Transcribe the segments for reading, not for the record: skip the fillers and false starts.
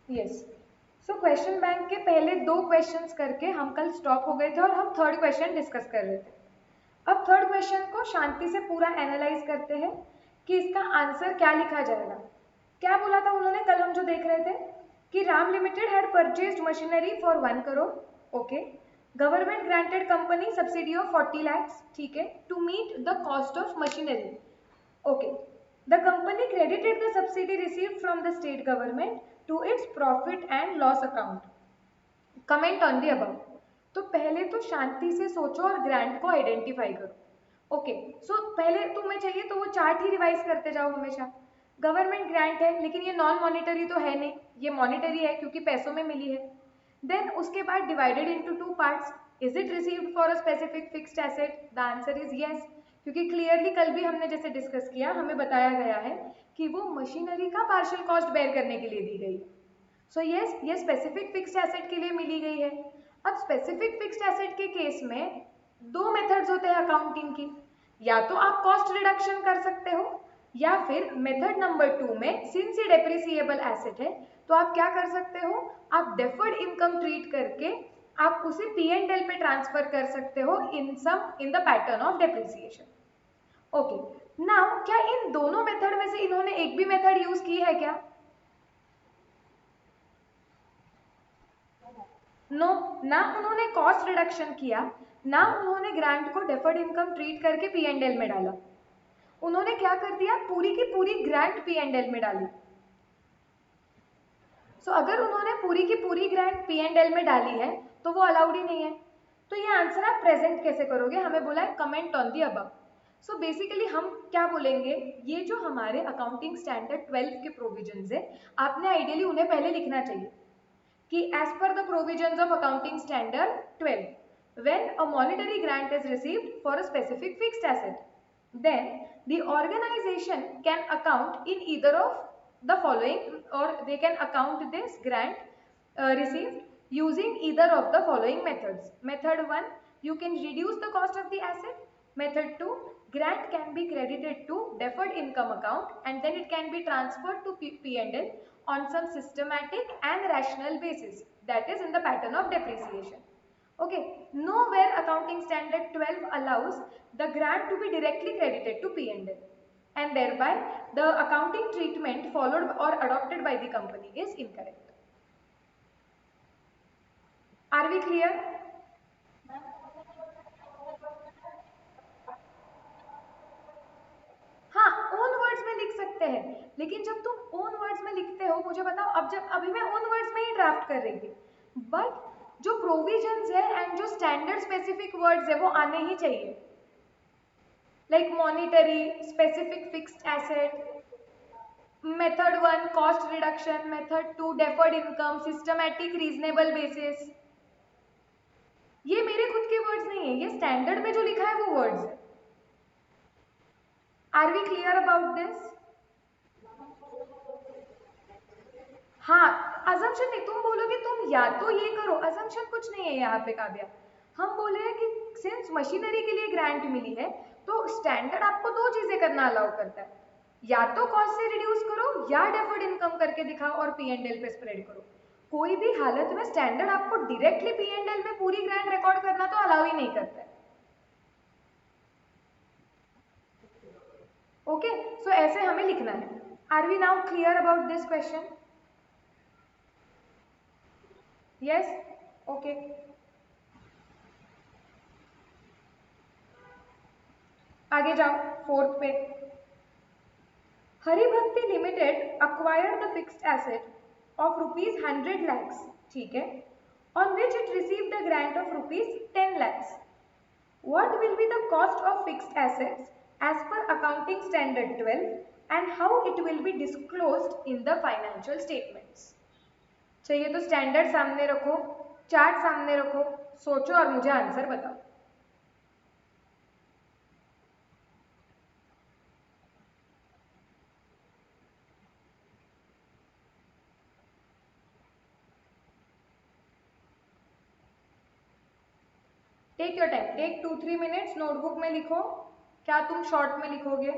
Yes. So question bank के पहले 2 questions करके हम कल स्टॉप हो गए थे और हम थर्ड क्वेश्चन डिस्कस कर रहे थे। अब थर्ड क्वेश्चन को शांति से पूरा एनालाइज करते हैं कि इसका आंसर क्या लिखा जाएगा। क्या बोला था उन्होंने कल हम जो देख रहे थे कि Ram limited had purchased machinery for 1 crore. Okay. Government granted company subsidy of 40 lakhs, ठीक है, to meet the cost of machinery. Okay. The company credited the subsidy received from the state government to its profit and loss account. Comment on the above. तो पहले तो शांति से सोचो और grant को identify करो। ओके, सो पहले तुम्हें चाहिए तो वो चार्ट ही रिवाइज करते जाओ हमेशा। गवर्नमेंट ग्रांट है लेकिन ये नॉन मॉनिटरी तो है नहीं, ये मॉनिटरी है क्योंकि पैसों में मिली है। देन उसके बाद divided into 2 parts. Is it received for a specific fixed asset? The answer is yes, क्योंकि क्लियरली कल भी हमने जैसे डिस्कस किया हमें बताया गया है कि वो मशीनरी का पार्शियल कॉस्ट बेयर करने के लिए दी गई है। सो यस, ये स्पेसिफिक फिक्स्ड एसेट के लिए मिली गई है। अब स्पेसिफिक फिक्स्ड एसेट के केस में 2 मेथड्स होते हैं अकाउंटिंग की। या तो आप कॉस्ट रिडक्शन कर सकते हो या फिर मेथड नंबर 2 में सिंस ये डेप्रिसिएबल एसेट है तो आप क्या कर सकते हो, आप डेफर्ड इनकम ट्रीट करके आप उसे पी एंड एल पे ट्रांसफर कर सकते हो in the pattern of depreciation. Okay, now क्या इन दोनों मेथड में से इन्होंने एक भी मेथड यूज की है क्या? नो, ना उन्होंने कॉस्ट रिडक्शन किया, ना उन्होंने ग्रांट को डेफर्ड इनकम ट्रीट करके पी एंड एल में डाला। उन्होंने क्या कर दिया, पूरी की पूरी ग्रांट पी एंड एल में डाली। सो अगर उन्होंने पूरी की पूरी ग्रांट पी एंड एल में डाली है तो वो अलाउड ही नहीं है। तो ये आंसर आप प्रेजेंट कैसे करोगे, हमें बोला है comment on the above. So basically हम क्या बोलेंगे, ये जो हमारे अकाउंटिंग स्टैंडर्ड 12 के प्रोविजंस है आपने आइडियली उन्हें पहले लिखना चाहिए कि as per the provisions of accounting standard 12, when a monetary grant is received for a specific fixed asset, then the organization can account in either of the following, or they can account this grant received using either of the following methods. Method 1, you can reduce the cost of the asset. Method 2, grant can be credited to deferred income account and then it can be transferred to P&L on some systematic and rational basis, that is in the pattern of depreciation. Okay, nowhere accounting standard 12 allows the grant to be directly credited to P&L and thereby the accounting treatment followed or adopted by the company is incorrect. Are we clear? हाँ, own words में लिख सकते हैं, लेकिन जब तुम own words में लिखते हो, मुझे बताओ, अब जब अभी मैं ओन वर्ड्स में ही ड्राफ्ट कर रही थी, बट जो प्रोविजंस है एंड जो स्टैंडर्ड स्पेसिफिक वर्ड्स है वो आने ही चाहिए, like monetary, specific fixed asset, method 1 cost reduction, method 2 deferred income, systematic reasonable basis. ये मेरे खुद के वर्ड्स नहीं है, ये स्टैंडर्ड में जो लिखा है वो वर्ड्स है। Are we clear about this? हाँ, अजम्पशन नहीं, तुम बोलोगे तुम या तो ये करो, अजम्पशन कुछ नहीं है यहाँ पे काव्या। हम बोले हैं कि सिंस मशीनरी के लिए ग्रांट मिली है तो स्टैंडर्ड आपको 2 चीजें करना अलाउ करता है, या तो कॉस्ट से रिड्यूस करो या डेफर्ड इनकम करके दिखाओ और पी एंड एल पे स्प्रेड करो। कोई भी हालत में स्टैंडर्ड आपको डायरेक्टली पी एंड एल में पूरी ग्रांट रिकॉर्ड करना तो अलाउ ही नहीं करता है। ओके, सो ऐसे हमें लिखना है। Are we now clear about this question? Yes, okay. आगे जाओ फोर्थ पे। Haribhakti limited acquired the fixed asset of rupees 100 lakhs, ठीक है, on which it received a grant of rupees 10 lakhs. What will be the cost of fixed assets as per accounting standard 12 and how it will be disclosed in the financial statements? चाहिए तो standard सामने रखो, chart सामने रखो, सोचो और मुझे answer बताओ। Take your time, take 2-3 minutes, notebook में लिखो। क्या तुम शॉर्ट में लिखोगे?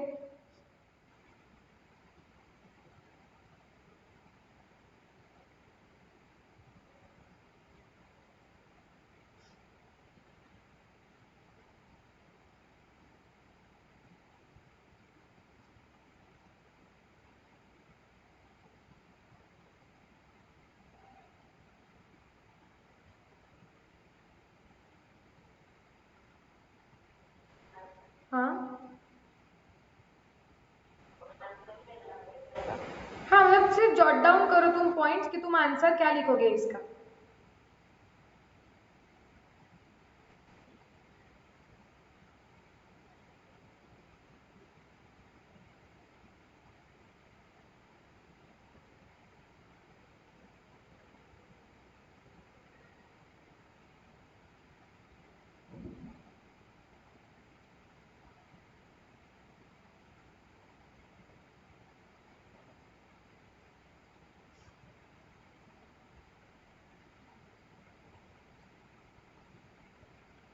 हाँ हाँ, मतलब सिर्फ जॉट डाउन करो तुम पॉइंट्स कि तुम आंसर क्या लिखोगे इसका।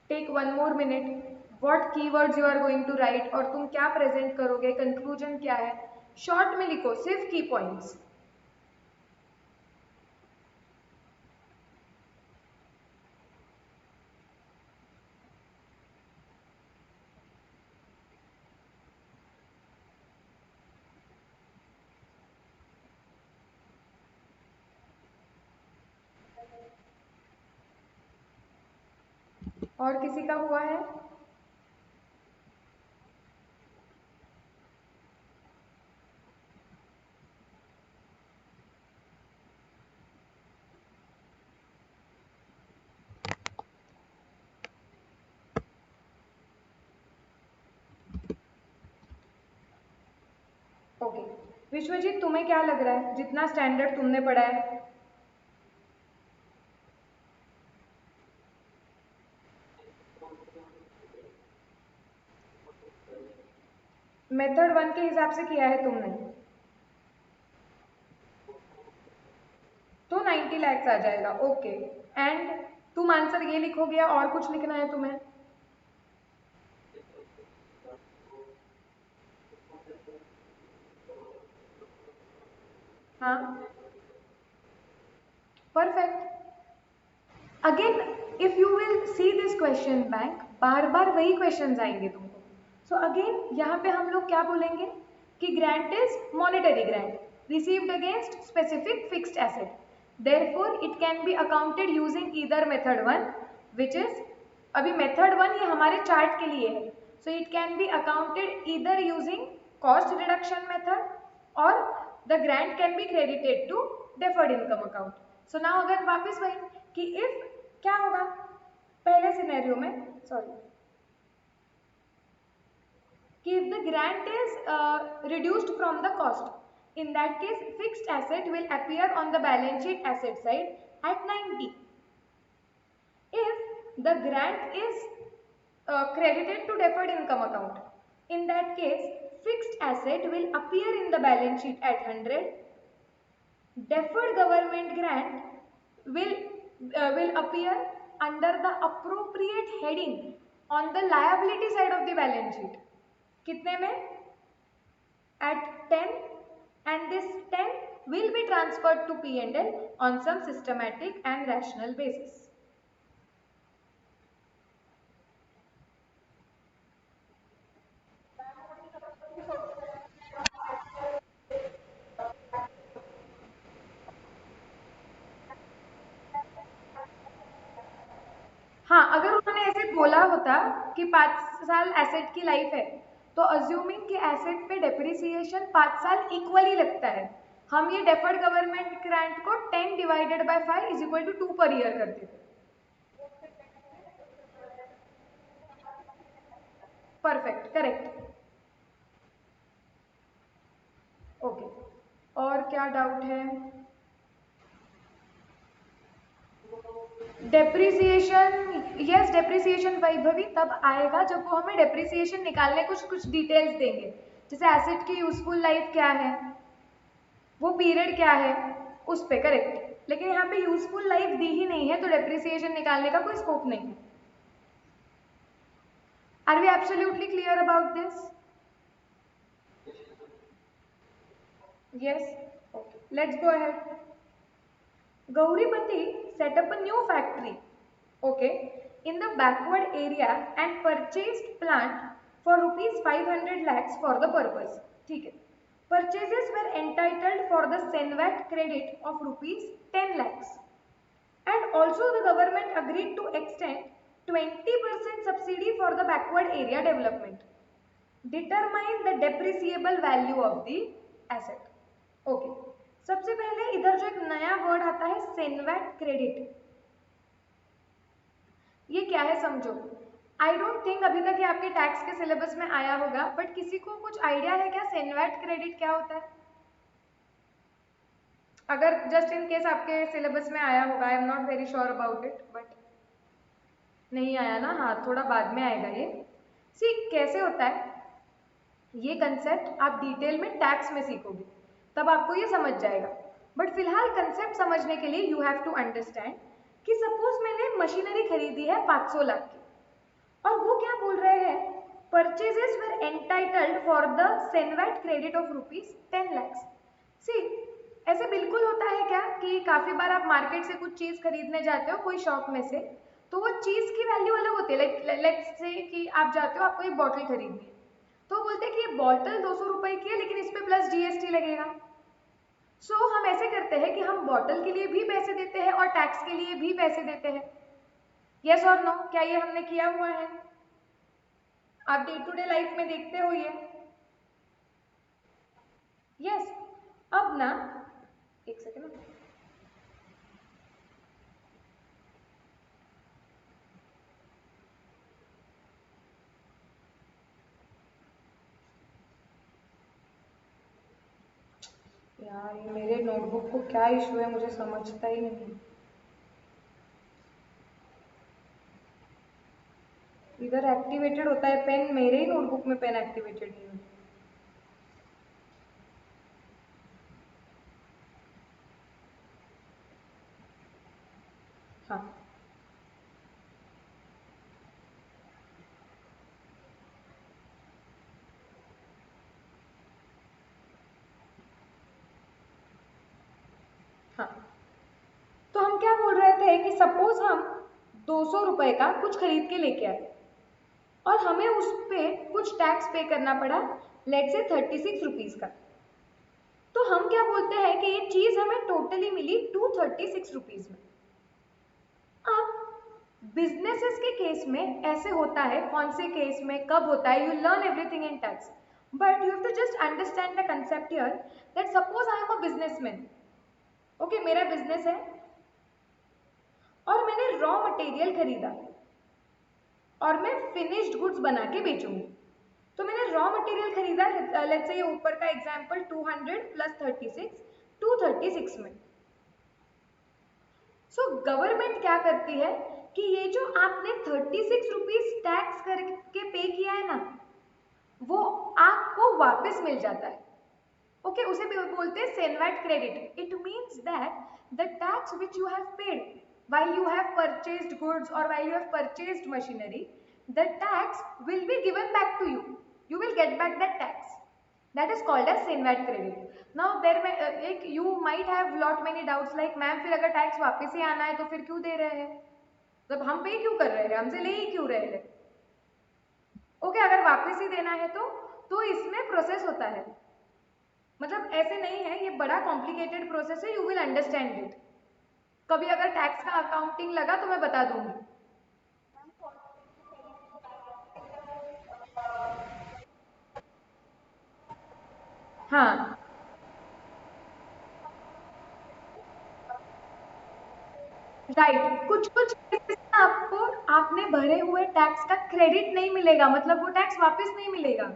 Take 1 more minute। What keywords you are going to write, और तुम क्या प्रेजेंट करोगे, कंक्लूजन क्या है, शॉर्ट में लिखो, सिर्फ की पॉइंट्स। और किसी का हुआ है? ओके, विश्वजीत तुम्हें क्या लग रहा है जितना स्टैंडर्ड तुमने पढ़ा है? मेथड 1 के हिसाब से किया है तुमने, तो 90 लैक्स आ जाएगा। ओके, एंड तुम आंसर ये लिखोगे या और कुछ लिखना है तुम्हें? हाँ, perfect. Again if you will see this question bank, बार बार वही क्वेश्चंस आएंगे तुमको। सो अगेन यहाँ पे हम लोग क्या बोलेंगे कि grant is monetary grant received against specific fixed asset, therefore it can be accounted using either method 1 which is, अभी मेथड 1 ये हमारे चार्ट के लिए है, so it can be accounted either using cost reduction method और the grant can be credited to deferred income account. So now अगर वापस वही कि इफ क्या होगा पहले सिनेरियो में, सॉरी, कि if the grant is reduced from the cost, in that case fixed asset will appear on the balance sheet asset side at 90. If the grant is credited to deferred income account, in that case fixed asset will appear in the balance sheet at 100. Deferred government grant will appear under the appropriate heading on the liability side of the balance sheet. कितने में? At 10, and this 10 will be transferred to P&L on some systematic and rational basis. हाँ, अगर उन्होंने ऐसे बोला होता कि 5 साल एसेट की लाइफ है, तो अज्यूमिंग कि एसेट पे डेप्रिसिएशन 5 साल इक्वली लगता है, हम ये डेफर्ड गवर्नमेंट ग्रांट को 10 divided by 5 is equal to 2 per year करते थे। Perfect, correct. ओके, और क्या डाउट है? डेप्रिसिएशन, यस, डेप्रिसिएशन वैभवी तब आएगा जब वो हमें डेप्रिसिएशन निकालने कुछ कुछ डिटेल्स देंगे, जैसे एसेट की यूजफुल लाइफ क्या है, वो पीरियड क्या है, उस पे, करेक्ट। लेकिन यहाँ पे यूजफुल लाइफ दी ही नहीं है तो डेप्रिसिएशन निकालने का कोई स्कोप नहीं है। Are we absolutely clear about this? Yes, okay, let's go ahead. Gauripati set up a new factory, okay, in the backward area and purchased plant for rupees 500 lakhs for the purpose. ठीक है, purchases were entitled for the Senvat credit of rupees 10 lakhs, and also the government agreed to extend 20% subsidy for the backward area development. Determine the depreciable value of the asset. Okay, सबसे पहले इधर जो एक नया word आता है CENVAT credit, ये क्या है समझो। आई डोंट थिंक अभी तक ये आपके टैक्स के सिलेबस में आया होगा, बट किसी को कुछ आइडिया है क्या सेनवेट क्रेडिट क्या होता है? अगर जस्ट इन केस आपके सिलेबस में आया होगा, I am not very sure about it, but नहीं आया ना, हाँ थोड़ा बाद में आएगा ये। सी कैसे होता है ये कंसेप्ट आप डिटेल में टैक्स में सीखोगे, तब आपको ये समझ जाएगा। बट फिलहाल कंसेप्ट समझने के लिए यू हैव टू अंडरस्टैंड कि सपोज मैंने मशीनरी खरीदी है 500 लाख की, और वो क्या बोल रहे हैं, purchases were entitled for the CENVAT credit of ₹10 lakh. See ऐसे बिल्कुल होता है क्या कि काफी बार आप मार्केट से कुछ चीज खरीदने जाते हो कोई शॉप में से, तो वो चीज की वैल्यू अलग होती है। लेट्स से कि आप जाते हो, आपको एक बॉटल खरीदनी है, तो बोलते हैं कि ये बॉटल 200 रुपए की है, लेकिन इस पे प्लस जीएसटी लगेगा। सो हम ऐसे करते हैं कि हम बॉटल के लिए भी पैसे देते हैं और टैक्स के लिए भी पैसे देते हैं। यस और नो, क्या ये हमने किया हुआ है? आप डे टू डे लाइफ में देखते हो ये? यस। अब ना एक सेकेंड, यार ये मेरे नोटबुक को क्या इशू है, मुझे समझता ही नहीं। इधर एक्टिवेटेड होता है पेन, मेरे ही नोटबुक में पेन एक्टिवेटेड नहीं है। हाँ हाँ, तो हम क्या बोल रहे थे कि सपोज हम 200 रुपए का कुछ खरीद के लेके आए और हमें उस पे कुछ टैक्स पे करना पड़ा, लेट से 36 रुपीज का। तो हम क्या बोलते हैं कि ये चीज हमें टोटली मिली 236 रुपीज में। अब बिजनेसेस के केस में ऐसे होता है, कौन से केस में कब होता है, you learn everything in tax, but you have to just understand the concept here that suppose I am a businessman. Okay, मेरा बिजनेस है और मैंने रॉ मटेरियल खरीदा और मैं फिनिश्ड गुड्स बना के बेचूंगी। तो मैंने रॉ मटेरियल खरीदा, लेट्स से ये ऊपर का एग्जांपल 200 प्लस 36 236 में। सो गवर्नमेंट क्या करती है कि ये जो आपने 36 रुपीज टैक्स करके पे किया है ना, वो आपको वापस मिल जाता है। ओके, उसे बोलते हैं CENVAT credit. It means that the tax which you have paid while you have purchased goods or while you have purchased machinery, the tax will be given back to you. You will get back that tax. That is called as Sinvat credit. Now there may you might have lot many doubts like ma'am फिर अगर tax वापस ही आना है तो फिर क्यों दे रहे हैं, मतलब हम पे क्यों कर रहे हैं, हमसे ले ही क्यों रहे हैं? ओके, अगर वापस ही देना है तो इसमें प्रोसेस होता है, मतलब ऐसे नहीं है, ये बड़ा कॉम्प्लिकेटेड प्रोसेस है, यू विल अंडरस्टैंड इट। कभी अगर टैक्स का अकाउंटिंग लगा तो मैं बता दूंगी। हाँ राइट, कुछ कुछ केसेस में आपको आपने भरे हुए टैक्स का क्रेडिट नहीं मिलेगा, मतलब वो टैक्स वापस नहीं मिलेगा।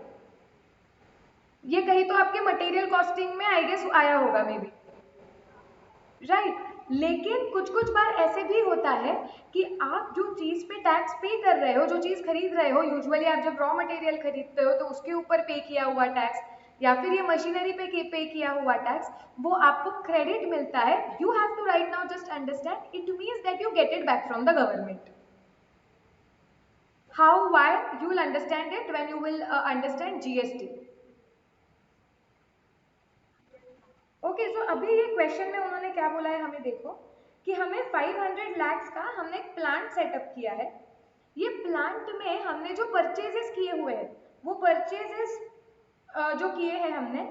ये कहीं तो आपके मटेरियल कॉस्टिंग में आई गेस आया होगा मे बी, राइट। लेकिन कुछ कुछ बार ऐसे भी होता है कि आप जो चीज पे टैक्स पे कर रहे हो, जो चीज खरीद रहे हो, यूजुअली आप जब रॉ मटेरियल खरीदते हो तो उसके ऊपर पे किया हुआ टैक्स या फिर ये मशीनरी पे किया हुआ टैक्स, वो आपको क्रेडिट मिलता है। You have to right now just understand it means that you get it back from the government. How, why, you will understand it when you will understand GST। Okay, so अभी ये question में उन्होंने क्या बोला है हमें देखो, कि हमें 500 lakhs का हमने एक प्लांट सेटअप किया है। ये प्लांट में हमने जो परचेजेस किए हुए हैं, वो परचेजेस जो किए हैं हमने,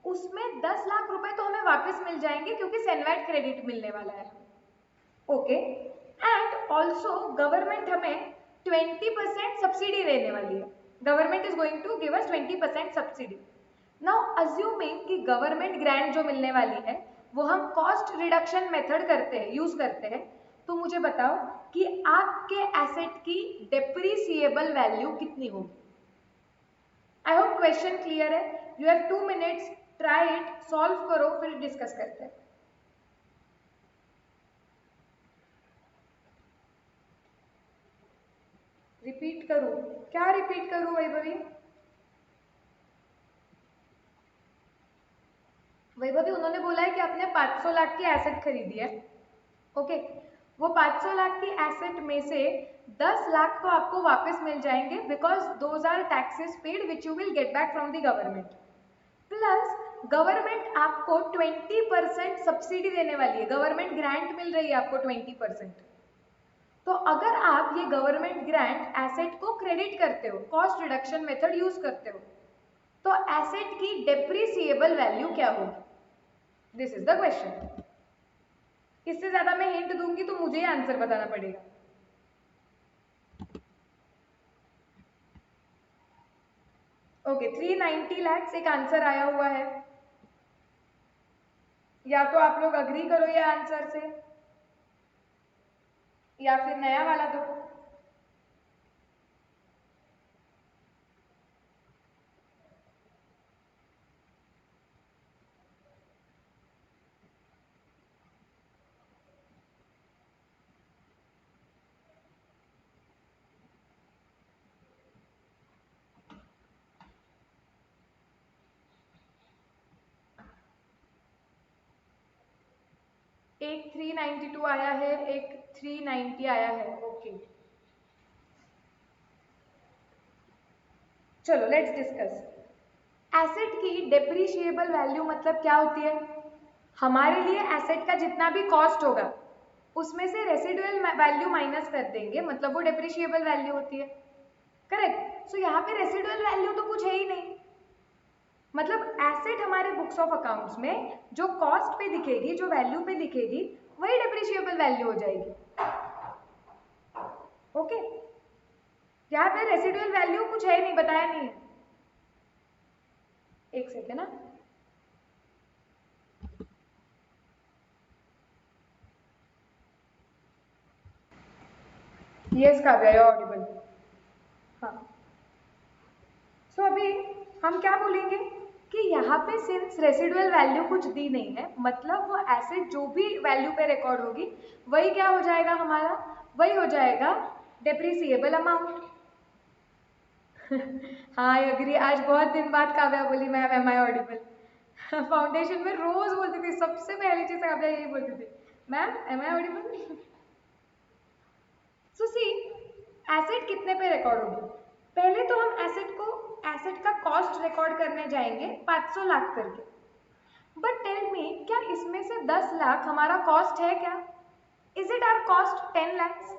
उसमें 10 लाख रुपए तो हमें वापस मिल जाएंगे क्योंकि सेनवेट क्रेडिट मिलने वाला है। ओके, एंड ऑल्सो गवर्नमेंट हमें 20% सब्सिडी देने वाली है। Government is going to give us 20% subsidy. Now assuming कि गवर्नमेंट ग्रांट जो मिलने वाली है वो हम कॉस्ट रिडक्शन मेथड करते हैं, यूज करते हैं, तो मुझे बताओ कि आपके एसेट की डेप्रिसिएबल वैल्यू कितनी होगी। आई होप क्वेश्चन क्लियर है। You have 2 minutes, try it, solve करो, फिर डिस्कस करते हैं। रिपीट करूं? क्या रिपीट करूं वैभवी? वैभवी उन्होंने बोला है कि आपने 500 लाख की एसेट खरीदी है, ओके वो 500 लाख की एसेट में से 10 लाख तो आपको वापस मिल जाएंगे because those are taxes paid which you will get back from the government, plus government आपको 20% सब्सिडी देने वाली है, गवर्नमेंट ग्रांट मिल रही है आपको 20%। तो अगर आप ये गवर्नमेंट ग्रांट एसेट को क्रेडिट करते हो, कॉस्ट रिडक्शन मेथड यूज करते हो, तो एसेट की डेप्रिसिएबल वैल्यू क्या होगी? This is the question. इससे ज्यादा मैं हिंट दूंगी तो मुझे ही आंसर बताना पड़ेगा। ओके 390 लाख एक आंसर आया हुआ है, या तो आप लोग अग्री करो ये आंसर से या फिर नया वाला दो। एक 392 आया है, एक 390 आया है, ओके चलो लेट्स डिस्कस। एसेट की डेप्रिशिएबल वैल्यू मतलब क्या होती है? हमारे लिए एसेट का जितना भी कॉस्ट होगा उसमें से रेसिडुअल वैल्यू माइनस कर देंगे, मतलब वो डेप्रिशिएबल वैल्यू होती है, करेक्ट। सो यहाँ पे रेसिडुअल वैल्यू तो कुछ है ही नहीं, मतलब एसेट हमारे बुक्स ऑफ अकाउंट्स में जो कॉस्ट पे दिखेगी, जो वैल्यू पे दिखेगी, वही डेप्रिशिएबल वैल्यू हो जाएगी, ओके यहाँ पे रेसिडुअल वैल्यू कुछ है ही नहीं, बताया नहीं है। एक सेकेंड ना, यस काव्या यू ऑडिबल। हाँ सो अभी हम क्या बोलेंगे कि यहाँ पे सिंस रेसिडुअल वैल्यू कुछ दी नहीं है, मतलब वो एसेट जो भी वैल्यू पे रिकॉर्ड होगी वही क्या हो जाएगा हमारा, वही हो जाएगा डेप्रिसिएबल अमाउंट। हाँ आई एग्री, आज बहुत दिन बाद काव्या बोली ma'am am I audible. Foundation में रोज बोलती थी, सबसे पहली चीज काव्या यही बोलती थी, ma'am am I audible. So see asset कितने पे रिकॉर्ड होगी? पहले तो हम एसेट का कॉस्ट रिकॉर्ड करने जाएंगे 500 लाख करके, बट टेल मी क्या इसमें से 10 लाख हमारा कॉस्ट है क्या? Is it our cost 10 lakhs?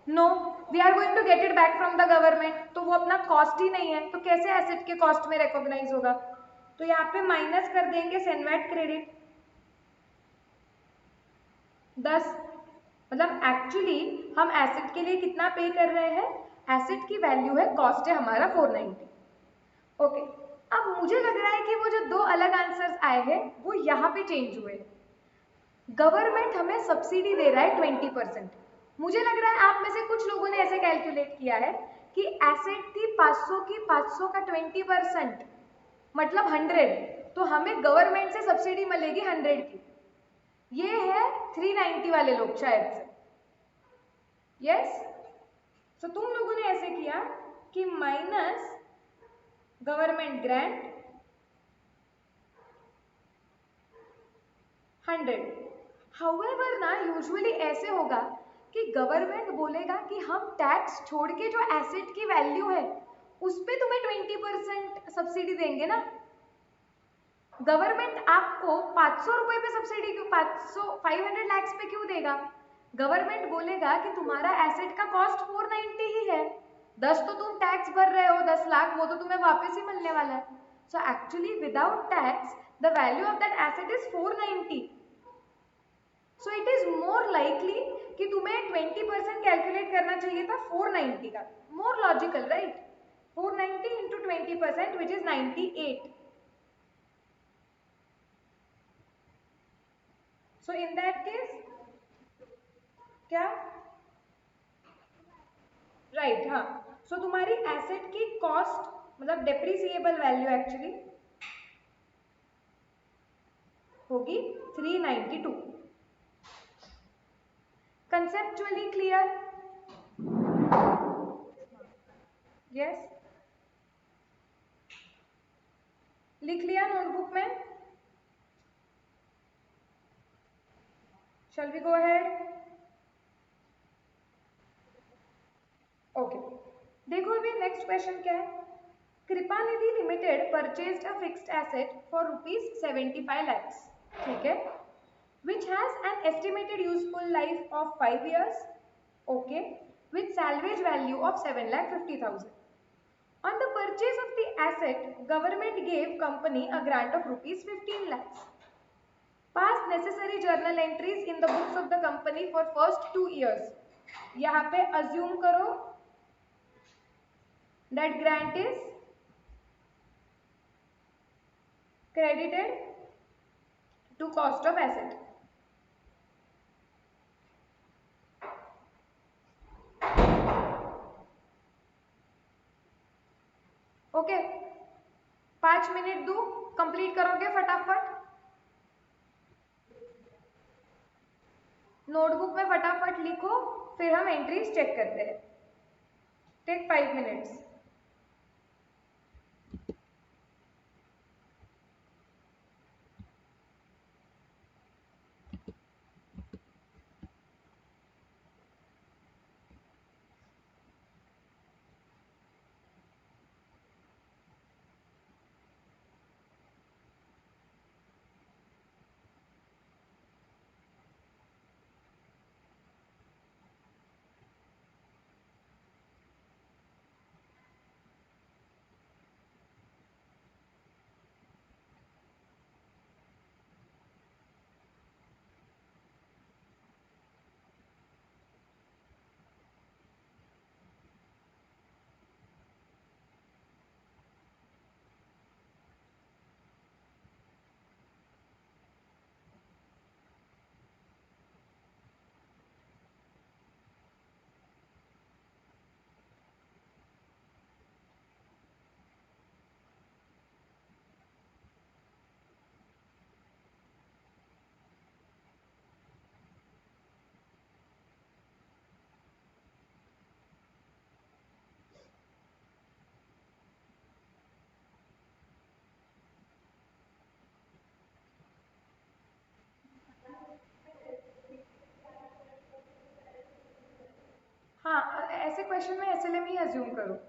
No, we are going to get it back from the government, तो वो अपना कॉस्ट ही नहीं है, तो कैसे एसेट के कॉस्ट में रिकॉग्नाइज होगा? तो यहाँ पे माइनस कर देंगे सेनवेट क्रेडिट 10, मतलब एक्चुअली हम एसेट के लिए कितना पे कर रहे हैं? एसेट की वैल्यू है, कॉस्ट है हमारा 490, ओके अब मुझे लग रहा है कि वो जो दो अलग आंसर्स आए हैं वो यहाँ पे चेंज हुए। गवर्नमेंट हमें सब्सिडी दे रहा है 20%, मुझे लग रहा है आप में से कुछ लोगों ने ऐसे कैलकुलेट किया है कि एसेट थी 500 की, 500 का 20% मतलब 100, तो हमें गवर्नमेंट से सब्सिडी मिलेगी 100 की। ये है 390 वाले लोग शायद से, यस। सो तुम लोगों ने ऐसे किया कि माइनस गवर्नमेंट ग्रांट 100। हाउएवर ना यूजुअली ऐसे होगा कि गवर्नमेंट बोलेगा कि हम टैक्स छोड़ के जो एसेट की वैल्यू है उस पे तुम्हें 20% सब्सिडी देंगे ना। गवर्नमेंट आपको 500 रुपए पे सब्सिडी क्यों, 500 लाख पे क्यों देगा? गवर्नमेंट बोलेगा कि तुम्हारा एसेट का कॉस्ट 490 ही है, 10 तो तुम टैक्स भर रहे हो, 10 लाख वो तो तुम्हें वापस ही मिलने वाला है। So actually without tax the value of that asset is 490। So it is more likely कि तुम्हें 20% कैलकुलेट करना चाहिए था 490 का, more logical right. 490 into 20% which is 98. So in that case क्या राइट हाँ सो तुम्हारी एसेट की कॉस्ट मतलब डेप्रिसिएबल वैल्यू एक्चुअली होगी 392. Conceptually clear? यस लिख लिया नोटबुक में? Shall we go ahead? Okay देखो अभी नेक्स्ट क्वेश्चन क्या है. Kripa Nidhi limited purchased a fixed asset for ₹75 lakhs. ठीक है. Which has an estimated useful life of 5 years, okay, with salvage value of 7,50,000. On the purchase of the asset, government gave company a grant of ₹15 lakhs. Pass necessary journal entries in the books of the company for first 2 years. यहाँ पे assume करो that grant is credited to cost of asset. Okay 5 minute दो complete करोगे फटाफट notebook में फटाफट लिखो फिर हम एंट्रीज चेक करते हैं. Take 5 minutes. हाँ ऐसे क्वेश्चन में एसएलएम ही अज्यूम करो.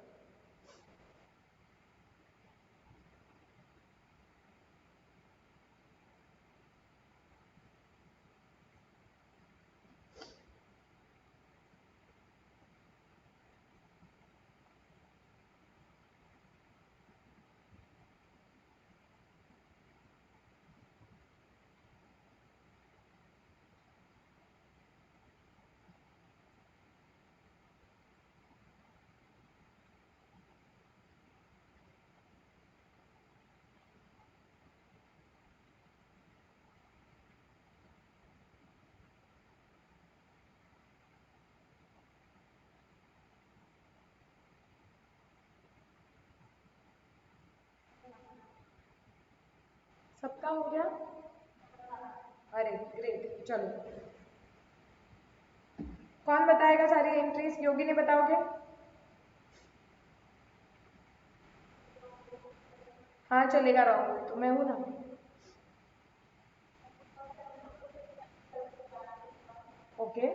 सबका हो गया? अरे ग्रेट. चलो कौन बताएगा सारी एंट्रीज? योगी ने बताओगे? हाँ चलेगा. राहुल तो मैं हूँ ना. ओके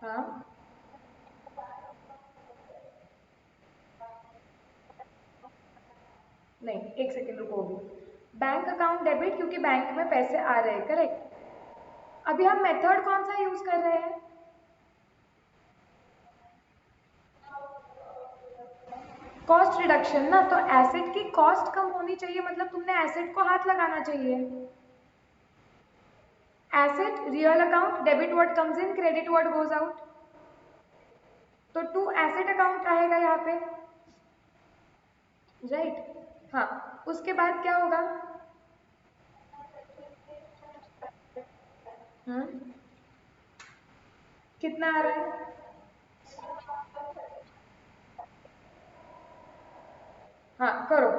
हाँ नहीं एक सेकेंड रुको. अभी बैंक अकाउंट डेबिट क्योंकि बैंक में पैसे आ रहे हैं. करेक्ट. अभी हम मेथड कौन सा यूज कर रहे हैं? कॉस्ट रिडक्शन ना. तो एसेट की कॉस्ट कम होनी चाहिए मतलब तुमने एसेट को हाथ लगाना चाहिए. Asset real account debit what comes in credit what goes out. तो टू एसेट अकाउंट आएगा यहाँ पे, राइट। हाँ, उसके बाद क्या होगा? कितना आ रहा है? हाँ करो।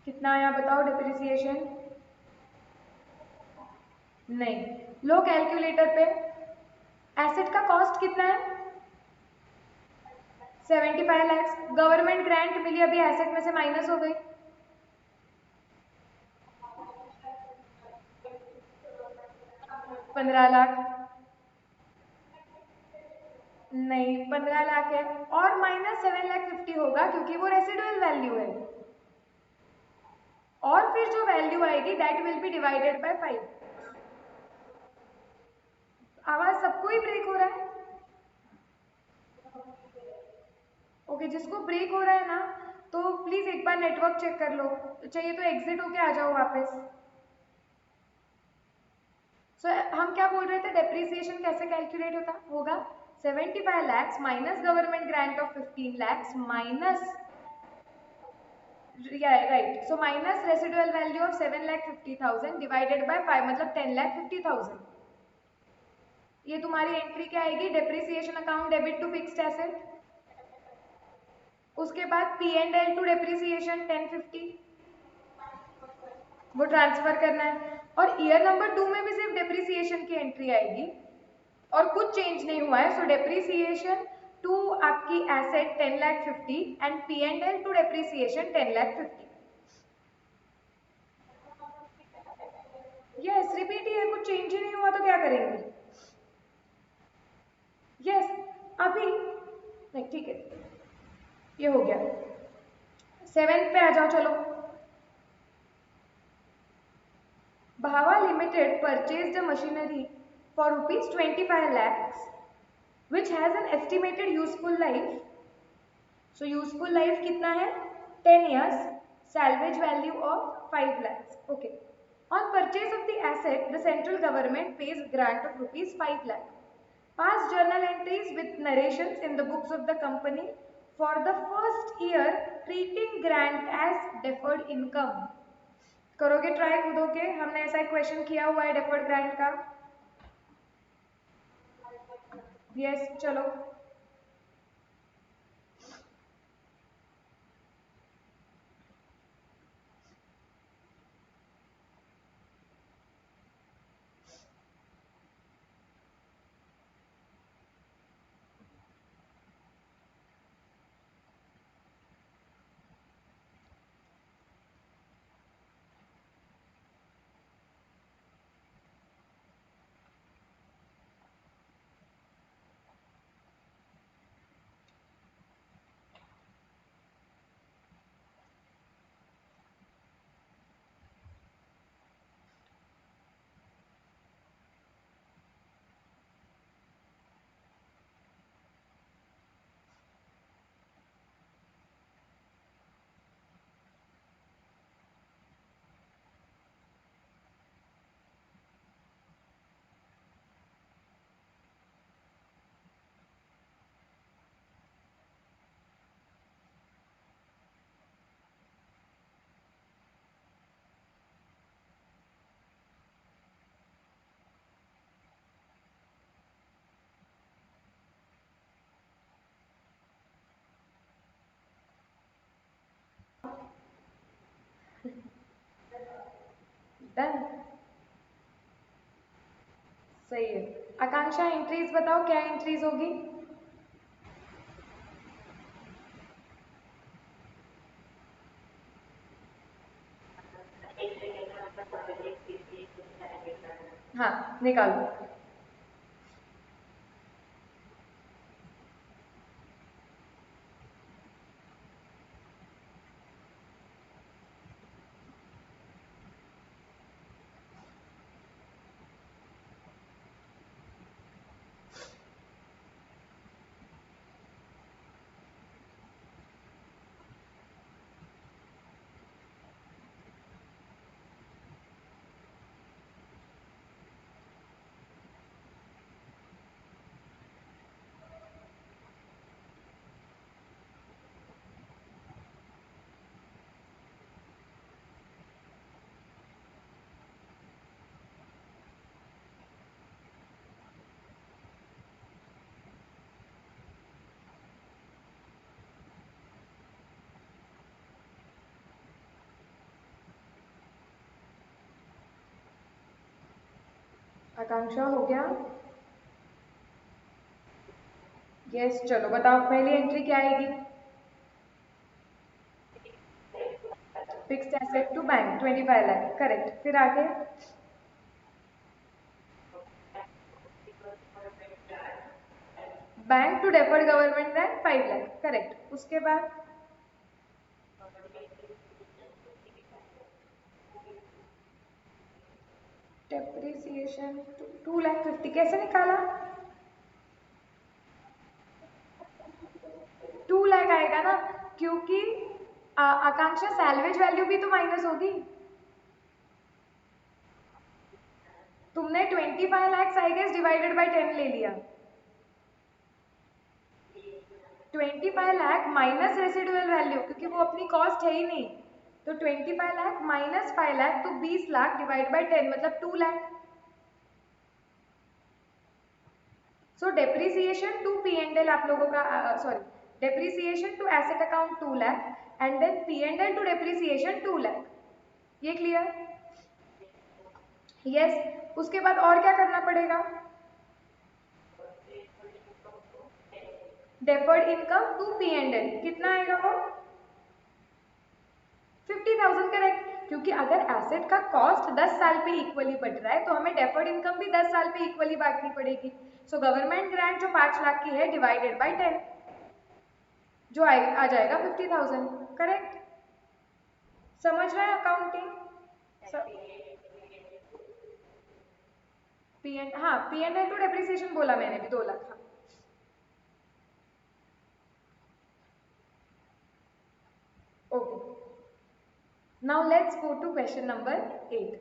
कितना आया बताओ डिप्रिसिएशन? नहीं, लो कैलकुलेटर पे। एसेट का कॉस्ट कितना है? 75 लैक्स। गवर्नमेंट ग्रांट मिली, अभी एसेट में से माइनस हो गई। 15 लाख। नहीं, 15 लाख है और माइनस 7,50,000 होगा क्योंकि वो रेसिडुअल वैल्यू है। और फिर जो वैल्यू आएगी that will be divided by 5। आवाज सबको ही ब्रेक हो रहा है? ओके, जिसको ब्रेक हो रहा है ना, तो प्लीज एक बार नेटवर्क चेक कर लो, चाहिए तो एग्जिट होके आ जाओ वापस। हम क्या बोल रहे थे, डेप्रिसिएशन कैसे कैलकुलेट होगा? 75 lakhs minus government grant of 15 lakhs minus, right, so minus residual value of 7,50,000 divided by 5 मतलब 10,50,000। ये तुम्हारी एंट्री क्या आएगी? Depreciation account debit to fixed asset. उसके बाद P and L to depreciation 1050, वो ट्रांसफर करना है। और ईयर नंबर 2 में भी सिर्फ डेप्रिसिएशन की एंट्री आएगी और कुछ चेंज नहीं हुआ है। सो डेप्रिसिएशन टू आपकी asset 10,50,000 and P and L to depreciation 10,50,000। Yes, repeat ही है, कुछ चेंज ही नहीं हुआ तो क्या करेंगे? यस, अभी नहीं, ठीक है, ये हो गया। 7 पे आ जाओ चलो। Bhava Limited purchased a machinery for rupees 25 lakhs which has an estimated useful life. So useful life कितना है? 10 years. Salvage value of 5 lakhs. Okay. On purchase of the asset, the central government pays grant of rupees 5 lakh. Past journal entries with narrations in the books of the company for the first year treating grant as deferred income. करोगे try खुद हो के? हमने ऐसा एक question किया हुआ है डेफर्ड ग्रांट का। यस, चलो। डन, सही है। आकांक्षा एंट्रीज बताओ, क्या एंट्रीज होगी? निकाल दो। आकांक्षा हो गया? यस, चलो बताओ पहली एंट्री क्या आएगी? Fixed asset to bank 25 lakh, correct. फिर आगे? Bank to deferred government grant 5 lakh, correct. उसके बाद? डेप्रिसिएशन 2,50,000 कैसे निकाला? 2 लाख आएगा ना, क्योंकि आकांक्षा सैल्वेज वैल्यू भी तो माइनस होगी। तुमने 25 lakh I guess divided by 10 ले लिया। 25 लाख माइनस रेसिडुअल वैल्यू, क्योंकि वो अपनी कॉस्ट है ही नहीं, तो 25 लाख माइनस 5 लाख तो 20 लाख डिवाइड बाय 10 मतलब 2 lakh. So depreciation to P and L आप लोगों का sorry, depreciation to asset account 2 lakh and then P and L to depreciation 2 lakh. ये क्लियर? यस। उसके बाद और क्या करना पड़ेगा? Deferred income to P and L कितना आएगा वो? 50,000, करेक्ट। क्योंकि अगर एसेट का कॉस्ट 10 साल पे इक्वली बढ़ रहा है तो हमें डेफर्ड इनकम भी 10 साल पे इक्वली बांटनी पड़ेगी। सो गवर्नमेंट ग्रांट जो 5 लाख की है डिवाइडेड बाय 10 जो आ जाएगा 50,000, करेक्ट। समझ रहे हैं अकाउंटिंग? पी एंड हाँ, P and L to depreciation बोला मैंने भी 2 लाख। हाँ। Okay, now let's go to question number 8.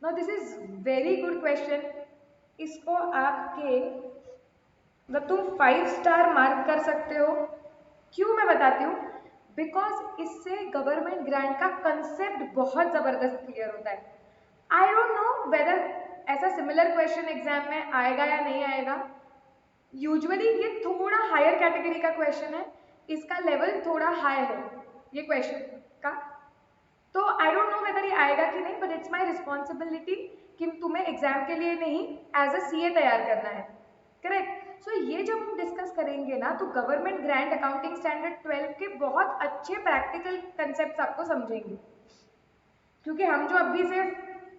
Now this is very good question. इसको आपके मतलब तुम 5 स्टार मार्क कर सकते हो। क्यों मैं बताती हूँ, बिकॉज इससे गवर्नमेंट ग्रांट का कंसेप्ट बहुत जबरदस्त क्लियर होता है। आई डोंट नो वेदर ऐसा सिमिलर क्वेश्चन एग्जाम में आएगा या नहीं आएगा। यूजुअली ये थोड़ा हायर कैटेगरी का क्वेश्चन है, इसका लेवल थोड़ा हाई है ये क्वेश्चन का, तो आई डोंट नो वेदर ये आएगा कि नहीं, बट इट्स माई रिस्पॉन्सिबिलिटी कि तुम्हें एग्जाम के लिए नहीं एज अ सीए तैयार करना है, करेक्ट। सो ये जब हम डिस्कस करेंगे ना तो गवर्नमेंट ग्रांट अकाउंटिंग स्टैंडर्ड 12 के बहुत अच्छे प्रैक्टिकल कंसेप्ट आपको समझेंगे, क्योंकि हम जो अभी सिर्फ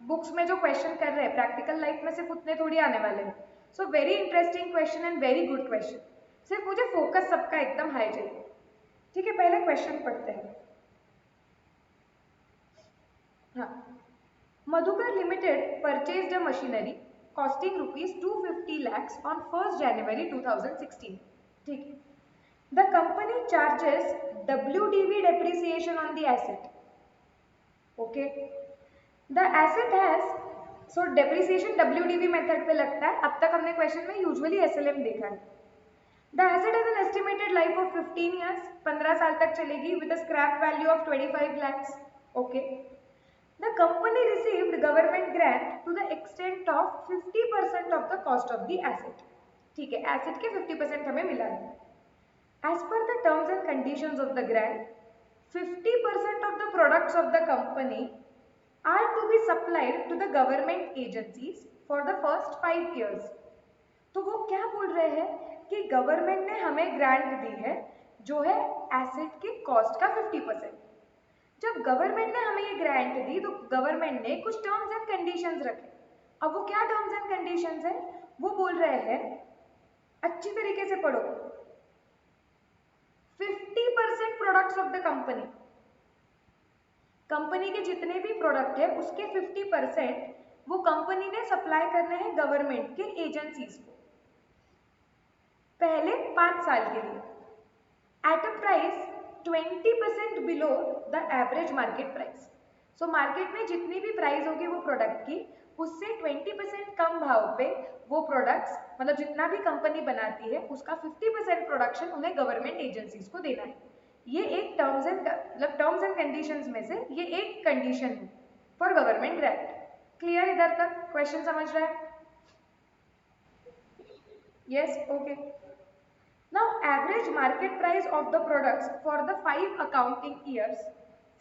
बुक्स में जो क्वेश्चन कर रहे हैं प्रैक्टिकल लाइफ में सिर्फ उतने थोड़ी आने वाले हैं। So very interesting question and very good question, सिर्फ मुझे फोकस सबका एकदम हाई चाहिए। ठीक है, पहले क्वेश्चन पढ़ते हैं। हाँ, Madhukar limited purchased a machinery costing ₹250 lakhs on 1st January 2016. ठीक है, the company charges WDV depreciation on the asset. Okay, the asset has so depreciation WDV method पे लगता है। अब तक हमने क्वेश्चन में यूजुअली SLM देखा है। The asset has an estimated life of 15 years, 15 साल तक चलेगी with a scrap value of 25 lakhs. Okay. The company received government grant to the extent of 50% of the cost of the asset. ठीक है, asset के 50% हमें मिला है। As per the terms and conditions of the grant, 50% of the products of the company are to be supplied to the government agencies for the first 5 years. तो वो क्या बोल रहे हैं कि गवर्नमेंट ने हमें ग्रांट दी है जो है एसेट के कॉस्ट का 50%। जब गवर्नमेंट ने हमें ये ग्रांट दी तो गवर्नमेंट ने कुछ टर्म्स एंड कंडीशंस रखे। अब वो क्या टर्म्स एंड कंडीशंस है, वो बोल रहे हैं, अच्छी तरीके से पढ़ो, 50% products of the company, company के जितने भी प्रोडक्ट है उसके 50% वो कंपनी ने सप्लाई करने हैं गवर्नमेंट के एजेंसीज को पहले 5 साल के लिए, at a price 20% below the average market price. So market में जितनी भी प्राइस होगी वो प्रोडक्ट की, उससे 20% कम भाव पे वो प्रोडक्ट्स, मतलब जितना भी कंपनी बनाती है उसका 50% प्रोडक्शन उन्हें गवर्नमेंट एजेंसीज को देना है। ये एक टर्म्स एंड कंडीशंस में से ये एक कंडीशन है फॉर गवर्नमेंट ग्रांट। क्लियर इधर तक? क्वेश्चन समझ रहा है? Yes, okay. Now average market price of the products for the 5 accounting years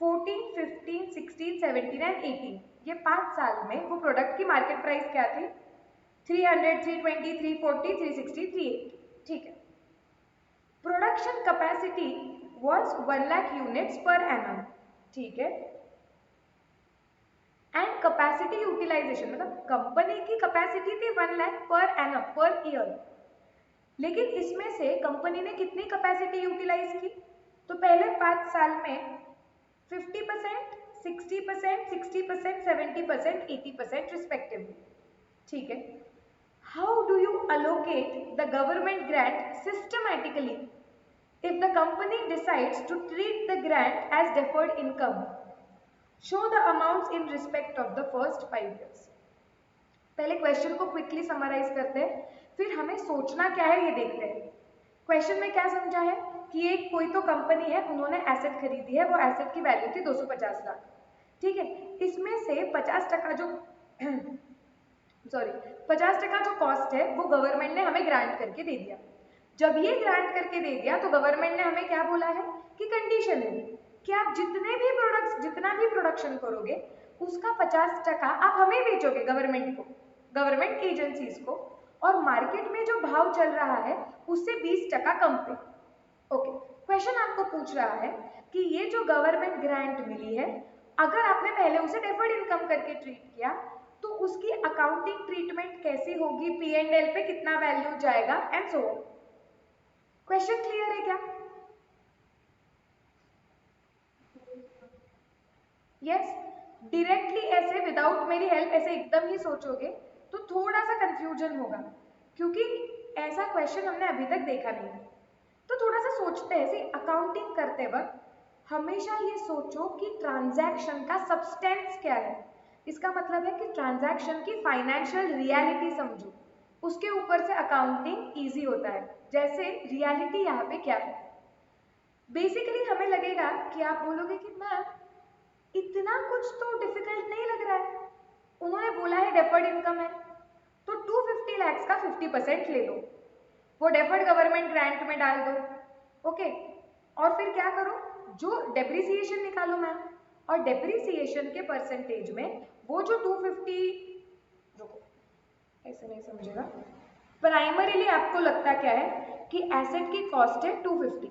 14, 15, 16, 17 and 18, ये 5 साल में वो प्रोडक्ट की मार्केट प्राइस क्या थी? 300, 320, 340, 360, 380, ठीक है। Production capacity was 1 lakh units per annum, ठीक है। एंड कैपेसिटी यूटिलाइजेशन, मतलब कंपनी की कैपेसिटी थी 1 lakh per annum, per year, लेकिन इसमें से कंपनी ने कितनी कैपेसिटी यूटिलाइज की? तो पहले 5 साल में 50%, 60%, 60%, 70%, 80% रिस्पेक्टिवली, ठीक है। How do you allocate the government grant systematically if the company decides to treat the grant as deferred income? Show the amounts in respect of the first 5 years. पहले question को quickly summarise करते हैं, फिर हमें सोचना क्या है ये देखते हैं। क्वेश्चन में क्या समझा है कि एक कोई तो कंपनी है, उन्होंने एसेट खरीदी है, वो एसेट की वैल्यू थी 250 लाख, ठीक है। इसमें से 50% जो 50% जो कॉस्ट है वो गवर्नमेंट ने हमें ग्रांट करके दे दिया। जब ये ग्रांट करके दे दिया तो गवर्नमेंट ने हमें क्या बोला है कि कंडीशन है कि आप जितने भी प्रोडक्ट्स, जितना भी प्रोडक्शन करोगे उसका 50% आप हमें बेचोगे, गवर्नमेंट को, गवर्नमेंट एजेंसीज को, और मार्केट में जो भाव चल रहा है उससे 20% कम पे। ओके, क्वेश्चन आपको पूछ रहा है कि ये जो गवर्नमेंट ग्रांट मिली है, अगर आपने पहले उसे डेफर्ड इनकम करके ट्रीट किया तो उसकी अकाउंटिंग ट्रीटमेंट कैसी होगी, P&L पे कितना वैल्यू जाएगा and so on. Question clear है क्या? यस, डायरेक्टली ऐसे विदाउट मेरी हेल्प ऐसे एकदम ही सोचोगे तो थोड़ा सा कंफ्यूजन होगा, क्योंकि ऐसा क्वेश्चन हमने अभी तक देखा नहीं है। तो थोड़ा सा सोचते हैं, अकाउंटिंग करते वक्त हमेशा ये सोचो कि ट्रांजैक्शन का सब्सटेंस क्या है। इसका मतलब है कि ट्रांजैक्शन की फाइनेंशियल रियलिटी समझो, उसके ऊपर से अकाउंटिंग इजी होता है। जैसे रियलिटी यहाँ पे क्या है, बेसिकली हमें लगेगा कि आप बोलोगे कि मैम इतना कुछ तो डिफिकल्ट नहीं लग रहा है, उन्होंने बोला है डेफर्ड इनकम है तो 250 लाख का 50% ले लो, वो डेफर्ड गवर्नमेंट ग्रांट में डाल दो, ओके। और फिर क्या करो, जो डेप्रिसिएशन निकालो मैम, और डेप्रिसिएशन के परसेंटेज में वो जो 250, रुको ऐसे नहीं समझेगा, प्राइमरीली आपको लगता क्या है कि एसेट की कॉस्ट है 250,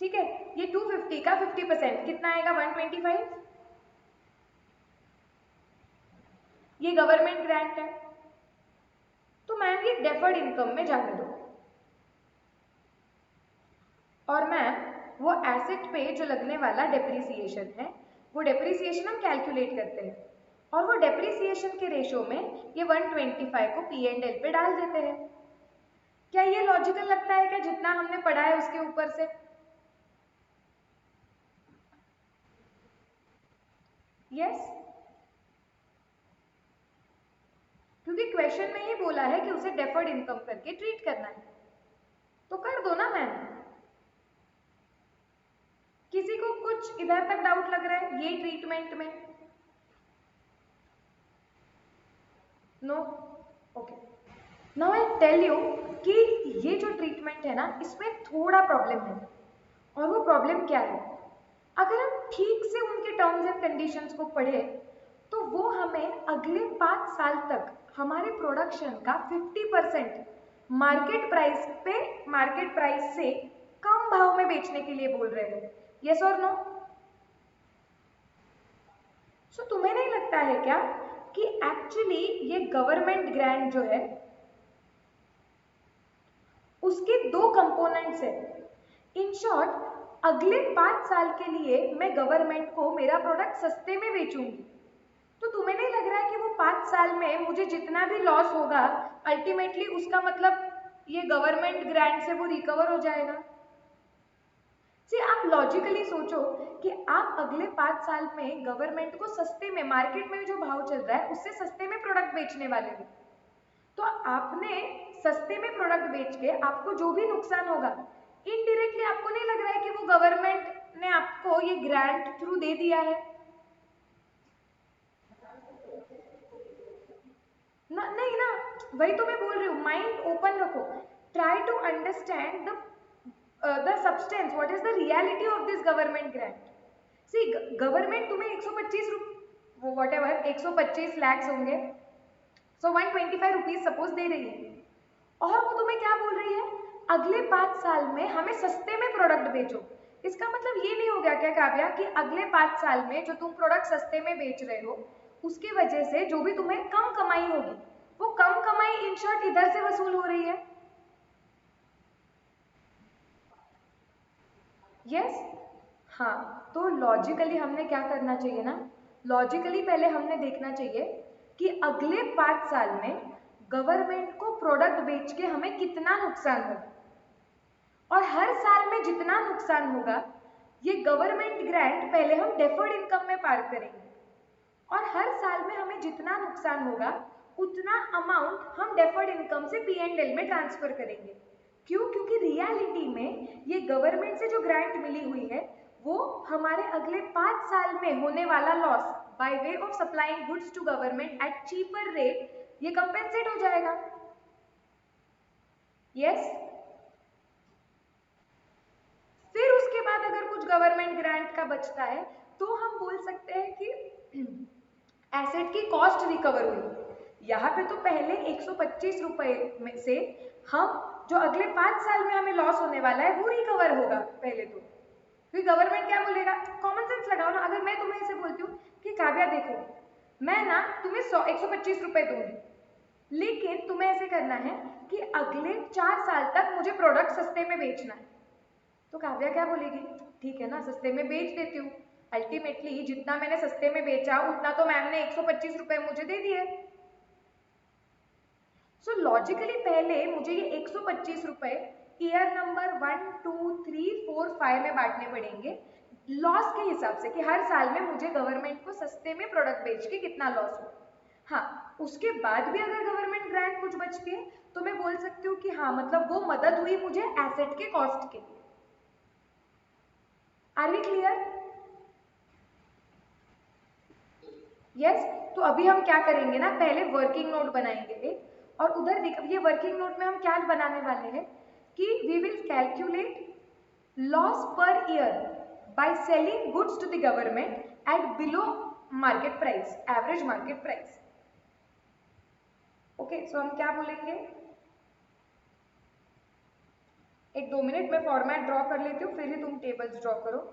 ठीक है। ये 250 का 50% कितना आएगा? 125। ये गवर्नमेंट ग्रांट है तो मैम ये डेफर्ड इनकम में जाने दो, और मैम वो एसेट पे जो लगने वाला डेप्रिसिएशन है वो डेप्रिसिएशन हम कैलकुलेट करते हैं, और वो डेप्रिसिएशन के रेशो में ये 125 को P&L पे डाल देते हैं। क्या ये लॉजिकल लगता है क्या जितना हमने पढ़ा है उसके ऊपर से? यस, क्योंकि क्वेश्चन में ही बोला है कि उसे डेफर्ड इनकम करके ट्रीट करना है, तो कर दो ना मैम। किसी को कुछ इधर तक डाउट लग रहा है ये ट्रीटमेंट में? No, okay. Now I tell you कि ये जो ट्रीटमेंट है ना, इसमें थोड़ा प्रॉब्लम है, और वो प्रॉब्लम क्या है, अगर हम ठीक से उनके टर्म्स एंड कंडीशंस को पढ़े तो वो हमें अगले 5 साल तक हमारे प्रोडक्शन का 50% मार्केट प्राइस पे, मार्केट प्राइस से कम भाव में बेचने के लिए बोल रहे हैं। यस और नो? सो तुम्हें नहीं लगता है क्या कि एक्चुअली ये गवर्नमेंट ग्रांट जो है उसके दो कंपोनेंट्स है। इन शॉर्ट अगले 5 साल के लिए मैं गवर्नमेंट को मेरा प्रोडक्ट सस्ते में बेचूंगी। तो तुम्हें नहीं लग रहा है कि वो 5 साल में मुझे जितना भी लॉस होगा अल्टीमेटली उसका मतलब ये गवर्नमेंट ग्रांट से वो रिकवर हो जाएगा। सी आप लॉजिकली सोचो कि आप अगले 5 साल में गवर्नमेंट को सस्ते में, मार्केट में जो भाव चल रहा है उससे सस्ते में प्रोडक्ट बेचने वाले हो। तो आपने सस्ते में प्रोडक्ट बेच के आपको जो भी नुकसान होगा इनडायरेक्टली आपको नहीं लग रहा है कि वो गवर्नमेंट ने आपको ये ग्रांट थ्रू दे दिया है ना? नहीं ना, वही तो मैं बोल रही हूँ, माइंड ओपन रखो, try to understand the substance, what is the reality of this government grant. See government तुम्हें 125 वॉट एवर 125 लैक्स होंगे, सो 125 रुपीज सपोज दे रही है, और वो तुम्हें क्या बोल रही है, अगले 5 साल में हमें सस्ते में प्रोडक्ट बेचो। इसका मतलब ये नहीं हो गया क्या काव्या कि अगले 5 साल में जो तुम प्रोडक्ट सस्ते में बेच रहे हो उसकी वजह से जो भी तुम्हें कम कमाई होगी वो कम कमाई इन शॉर्ट इधर से वसूल हो रही है? यस। हाँ, तो लॉजिकली हमने क्या करना चाहिए ना, लॉजिकली पहले हमने देखना चाहिए कि अगले 5 साल में गवर्नमेंट को प्रोडक्ट बेच के हमें कितना नुकसान होगा, और हर साल में जितना नुकसान होगा ये गवर्नमेंट ग्रांट पहले हम डेफर्ड इनकम में पार करेंगे, और हर साल में हमें जितना नुकसान होगा उतना अमाउंट हम डेफर्ड इनकम से P&L में ट्रांसफर करेंगे। क्यों? क्योंकि रियलिटी में ये गवर्नमेंट से जो ग्रांट मिली हुई है वो हमारे अगले 5 साल में होने वाला loss by way of supplying goods to government at cheaper rate ये कंपेंसेट हो जाएगा। Yes yes? फिर उसके बाद अगर कुछ गवर्नमेंट ग्रांट का बचता है तो हम बोल सकते हैं कि एसेट की कॉस्ट रिकवर हुई। यहाँ पे तो पहले 125 रुपए में से हम जो अगले 5 साल में हमें लॉस होने वाला है वो रिकवर होगा पहले तो। फिर गवर्नमेंट क्या बोलेगा, कॉमन सेंस लगाओ ना, अगर मैं तुम्हें ऐसे बोलती हूँ कि काव्या देखो मैं ना तुम्हें 125 रुपए दूंगी, लेकिन तुम्हें ऐसे करना है कि अगले 4 साल तक मुझे प्रोडक्ट सस्ते में बेचना है, तो काव्या क्या बोलेगी, ठीक है ना सस्ते में बेच देती हूँ, अल्टीमेटली जितना मैंने सस्ते में बेचा उतना तो मैम ने 125 रुपए मुझे दे दिए। सो लॉजिकली पहले मुझे ये 125 रुपए ईयर नंबर 1 2 3 4 5 में बांटने पड़ेंगे लॉस के हिसाब से कि हर साल में मुझे गवर्नमेंट को सस्ते में प्रोडक्ट बेच के कितना लॉस हो। हाँ, उसके बाद भी अगर गवर्नमेंट ग्रांट कुछ बचती है तो मैं बोल सकती हूँ कि हाँ मतलब वो मदद हुई मुझे एसेट के कॉस्ट के लिए। Are we clear? यस। तो अभी हम क्या करेंगे ना, पहले वर्किंग नोट बनाएंगे एक, और उधर ये वर्किंग नोट में हम क्या बनाने वाले हैं कि we will calculate loss per year by selling goods to the government at below market price, average market price. Okay, so हम क्या बोलेंगे, 1-2 मिनट में फॉर्मेट ड्रॉ कर लेती हूँ फिर ही तुम टेबल्स ड्रॉ करो।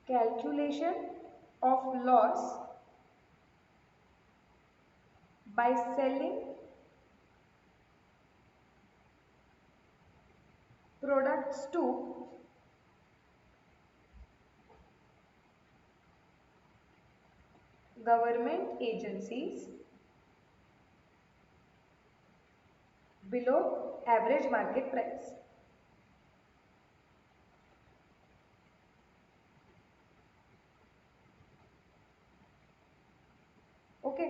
Calculation of loss by selling products to government agencies below average market price। Okay,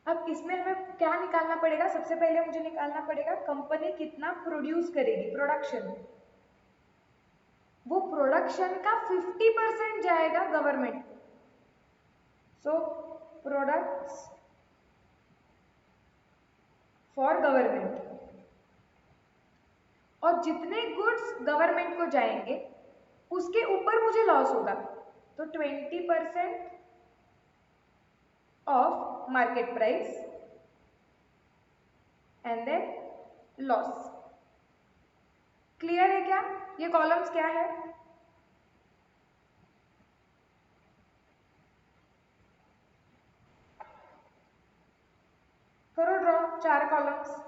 अब इसमें हमें क्या निकालना पड़ेगा, सबसे पहले मुझे निकालना पड़ेगा कंपनी कितना प्रोड्यूस करेगी, प्रोडक्शन। वो प्रोडक्शन का 50% जाएगा गवर्नमेंट को, सो प्रोडक्ट्स फॉर गवर्नमेंट, और जितने गुड्स गवर्नमेंट को जाएंगे उसके ऊपर मुझे लॉस होगा, तो 20% of market price and then loss. Clear है क्या? ये कॉलम्स क्या है? करो ड्रॉ 4 कॉलम्स।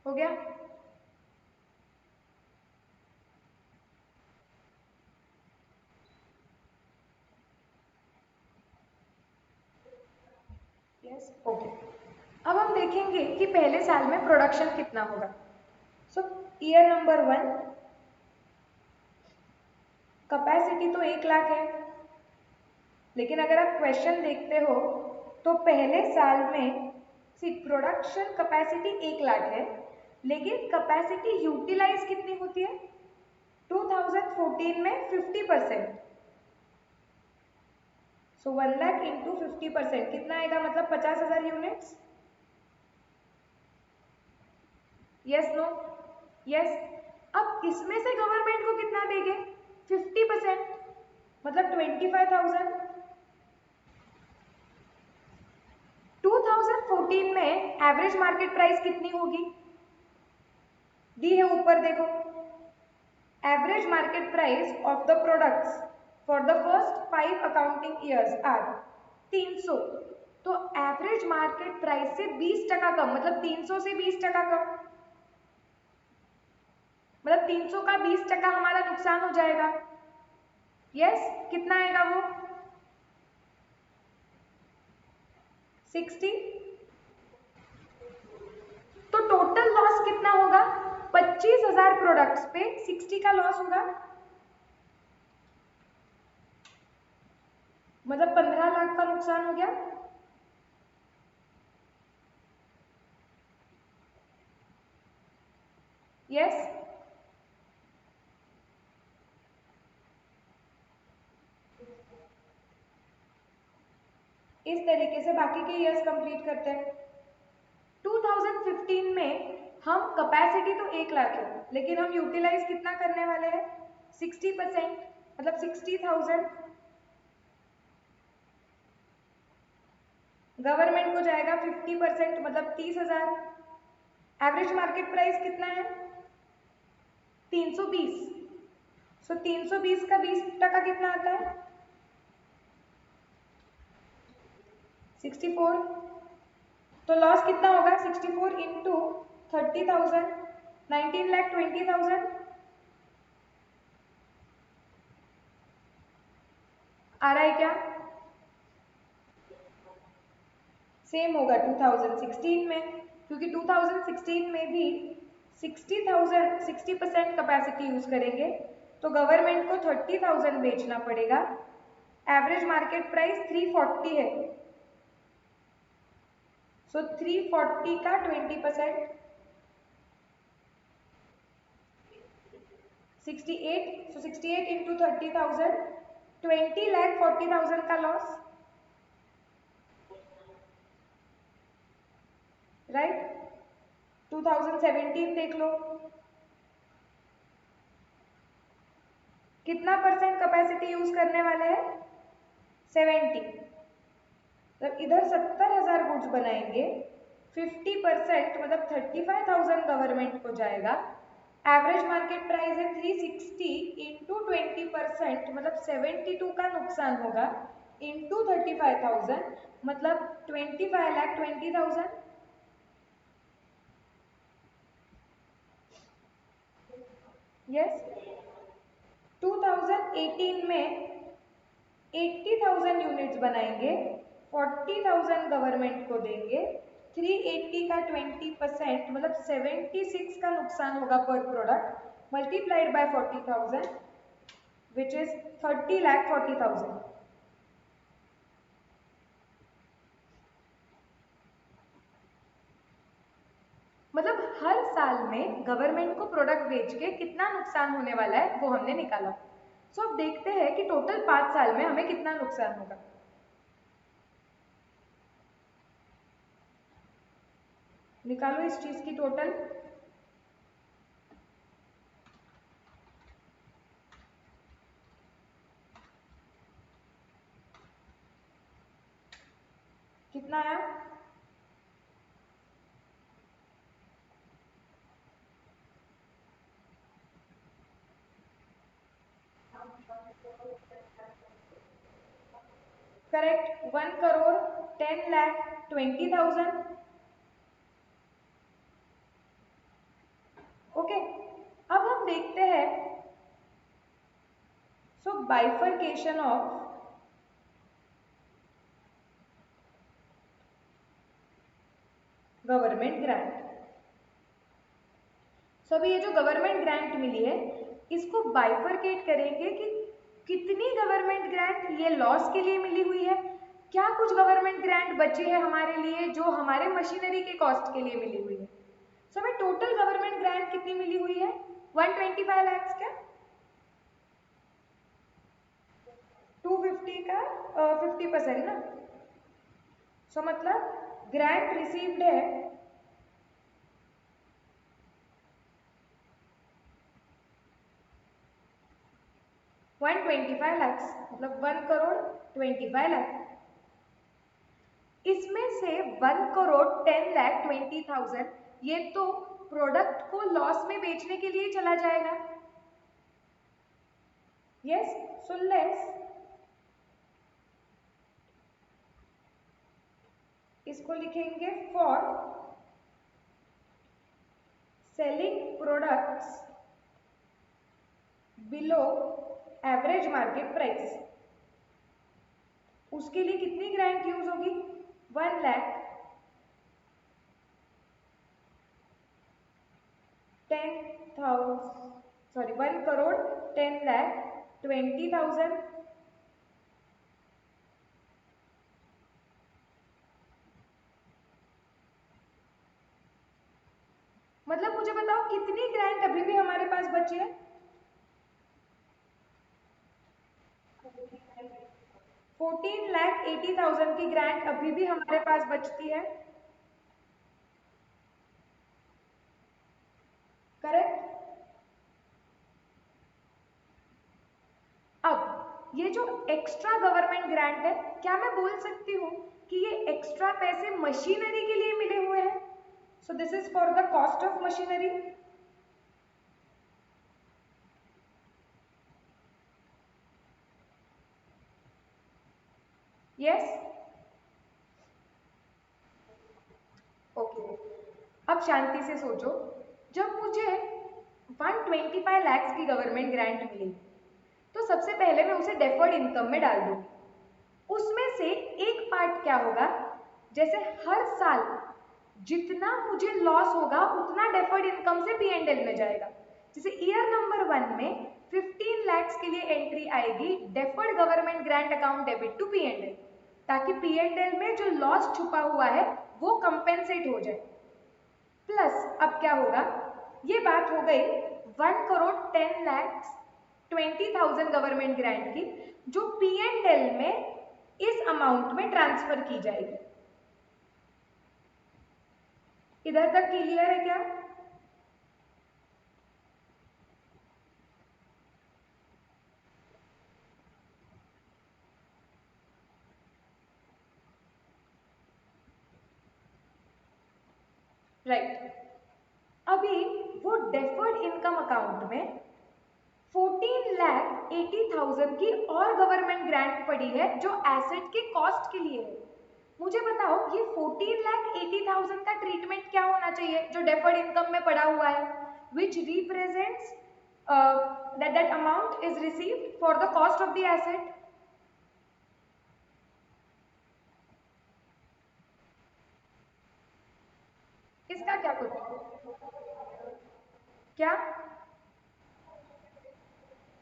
हो गया? Yes, okay. अब हम देखेंगे कि पहले साल में प्रोडक्शन कितना होगा। सो ईयर नंबर 1, कैपेसिटी तो 1 लाख है, लेकिन अगर आप क्वेश्चन देखते हो तो पहले साल में प्रोडक्शन कैपेसिटी 1 लाख है, लेकिन कैपेसिटी यूटिलाइज कितनी होती है? 2014 में 50%। सो 1 लाख इंटू 50% कितना आएगा? मतलब 50,000 यूनिट्स। Yes no? यस। अब इसमें से गवर्नमेंट को कितना देंगे? 50%, मतलब 25,000। 2014 में एवरेज मार्केट प्राइस कितनी होगी? दी है ऊपर देखो, average market price of the products for the first 5 accounting years are 300। तो एवरेज मार्केट प्राइस से 20% कम, मतलब 300 से 20% कम, मतलब 300 का 20% हमारा नुकसान हो जाएगा। यस, कितना आएगा वो? 60। तो टोटल लॉस कितना होगा? 25,000 प्रोडक्ट्स पे 60 का लॉस होगा, मतलब 15 लाख का नुकसान हो गया। यस। इस तरीके से बाकी के ईयर्स कंप्लीट करते हैं। 2015 में हम कैपेसिटी तो 1 लाख है, लेकिन हम यूटिलाइज कितना करने वाले हैं? 60%, मतलब 60,000। गवर्नमेंट को जाएगा 50%, मतलब 30,000। एवरेज मार्केट प्राइस कितना है? 320। सो 320 का 20% कितना आता है? 64। तो लॉस कितना होगा? 64 इंटू 30,000, 19,20,000। आ रहा है क्या? सेम होगा 2016 में, क्योंकि 2016 में भी 60,000 60% कैपेसिटी यूज करेंगे, तो गवर्नमेंट को 30,000 बेचना पड़ेगा। एवरेज मार्केट प्राइस 340 है, सो 340 का 20%, 68। सो 68 इंटू 30,000, 20,40,000 का लॉस, राइट? 2017 देख लो, कितना परसेंट कैपेसिटी यूज करने वाले हैं? 70। मतलब इधर 70,000 गुड्स बनाएंगे, 50% मतलब 35,000 गवर्नमेंट को जाएगा। एवरेज मार्केट प्राइस है 360 इंटू 20%, मतलब 72 का नुकसान होगा, इंटू 35,000, मतलब 25,20,000। यस, 2018 में 80,000 यूनिट्स बनाएंगे, 40,000 गवर्नमेंट को देंगे, 380 का 20% मतलब 76 का नुकसान होगा पर product, multiplied by 40,000 which is 30,40,000। मतलब हर साल में गवर्नमेंट को प्रोडक्ट बेच के कितना नुकसान होने वाला है वो हमने निकाला। सो अब देखते हैं कि टोटल 5 साल में हमें कितना नुकसान होगा। निकालो इस चीज की टोटल। कितना आया? करेक्ट, 1,10,20,000। ओके, अब हम देखते हैं सो बाइफरकेशन ऑफ गवर्नमेंट ग्रांट। सो अभी ये जो गवर्नमेंट ग्रांट मिली है इसको बाइफरकेट करेंगे कि कितनी गवर्नमेंट ग्रांट ये लॉस के लिए मिली हुई है, क्या कुछ गवर्नमेंट ग्रांट बची है हमारे लिए जो हमारे मशीनरी के कॉस्ट के लिए मिली हुई है। सो हमें टोटल गवर्नमेंट ग्रांट कितनी मिली हुई है? 125 लाख क्या? 250 का 50% ना। सो मतलब ग्रांट रिसीव्ड है 125 लाख, मतलब 1,25,00,000। इसमें से 1,10,20,000 ये तो प्रोडक्ट को लॉस में बेचने के लिए चला जाएगा। यस, सो लेस इसको लिखेंगे for selling products below average market price. उसके लिए कितनी ग्रांट यूज होगी? 1,10,20,000। मतलब मुझे बताओ कितनी ग्रांट अभी भी हमारे पास बची है? 14,80,000 की ग्रांट अभी भी हमारे पास बचती है। करेक्ट। अब ये जो एक्स्ट्रा गवर्नमेंट ग्रांट है क्या मैं बोल सकती हूँ कि ये एक्स्ट्रा पैसे मशीनरी के लिए मिले हुए हैं? So this is for the cost of machinery. Yes, okay. अब शांति से सोचो, जब मुझे 125 लाख की गवर्नमेंट ग्रांट मिली तो सबसे पहले मैं उसे डेफर्ड इनकम में डाल दूंगी। उसमें से एक पार्ट क्या होगा, जैसे हर साल जितना मुझे लॉस होगा उतना डेफर्ड इनकम से P&L में जाएगा। जैसे ईयर नंबर 1 में 15 लाख के लिए एंट्री आएगी deferred government grant account debit to P&L, ताकि P&L में जो लॉस छुपा हुआ है वो कंपेंसेट हो जाए। प्लस अब क्या होगा, ये बात हो गई 1,10,20,000 गवर्नमेंट ग्रांट की जो P&L में इस अमाउंट में ट्रांसफर की जाएगी। इधर तक क्लियर है क्या? राइट। अभी वो डेफर्ड इनकम अकाउंट में 14,80,000 की और गवर्नमेंट ग्रांट पड़ी है जो एसेट के कॉस्ट के लिए है। मुझे बताओ ये 14,80,000 का ट्रीटमेंट क्या होना चाहिए जो डेफर्ड इनकम में पड़ा हुआ है, विच represents that amount is received for the cost of the asset. इसका क्या कुछ क्या?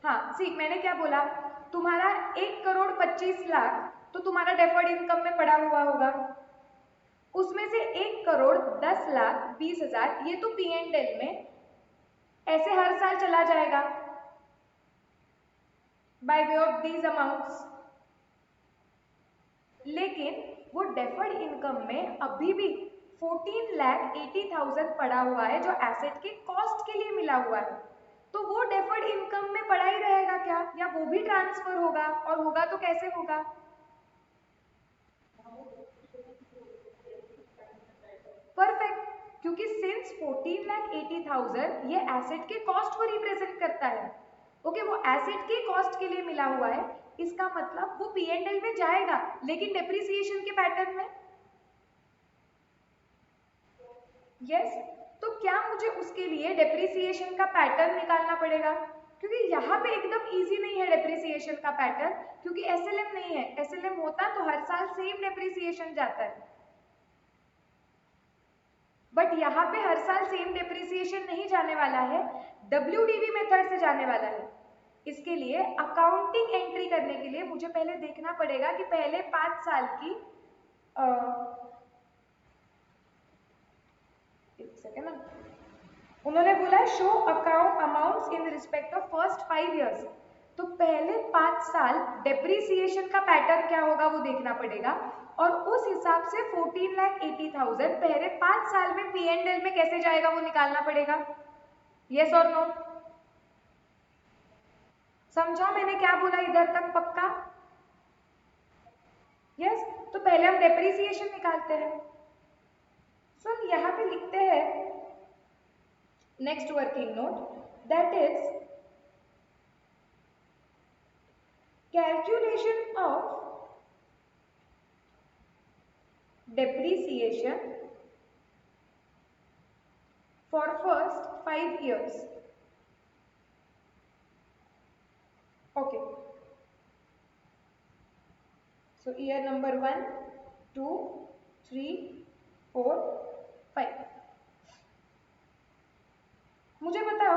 हाँ सी मैंने क्या बोला, तुम्हारा 1,25,00,000 तो तुम्हारा डेफर्ड इनकम में पड़ा हुआ होगा, उसमें से 1,10,20,000 ये तो पी एंड एल में ऐसे हर साल चला जाएगा bye way of these amounts. लेकिन वो डेफर्ड इनकम में अभी भी 14,80,000 पड़ा हुआ है जो एसेट के कॉस्ट के लिए मिला हुआ है, तो वो डेफर्ड इनकम में पड़ा ही रहेगा क्या, या वो भी ट्रांसफर होगा, और होगा तो कैसे होगा? परफेक्ट, क्योंकि सिंस 14,80,000 ये एसेट के कॉस्ट को रिप्रेजेंट करता है। ओके वो एसेट के कॉस्ट के लिए मिला हुआ है, इसका मतलब वो पी एंड एल में जाएगा लेकिन डेप्रिसिएशन के पैटर्न में। यस तो क्या मुझे उसके लिए डेप्रिसिएशन का पैटर्न निकालना पड़ेगा, क्योंकि यहाँ पे एकदम इजी नहीं है डेप्रिसिएशन का पैटर्न, क्योंकि एसएलएम नहीं है, एसएलएम होता तो हर साल सेम डेप्रिसिएशन जाता है, बट यहाँ पे हर साल सेम डेप्रिसिएशन नहीं जाने वाला है, डब्ल्यूडीवी मेथड से जाने वाला है। इसके लिए अकाउंटिंग एंट्री करने के लिए मुझे पहले देखना पड़ेगा कि पहले 5 साल की एक सेकेंड ना, उन्होंने बोला show account amounts in respect of first 5 years, तो पहले 5 साल डेप्रिसिएशन का पैटर्न क्या होगा वो देखना पड़ेगा, और उस हिसाब से 14,80,000 पहले 5 साल में पी एंड एल में कैसे जाएगा वो निकालना पड़ेगा। यस और नो? समझा मैंने क्या बोला इधर तक पक्का? यस तो पहले हम डेप्रिसिएशन निकालते हैं। सो हम यहाँ पे लिखते हैं next working note, that is calculation of depreciation for first 5 years. Okay. So year number 1, 2, 3, 4, 5. मुझे बताओ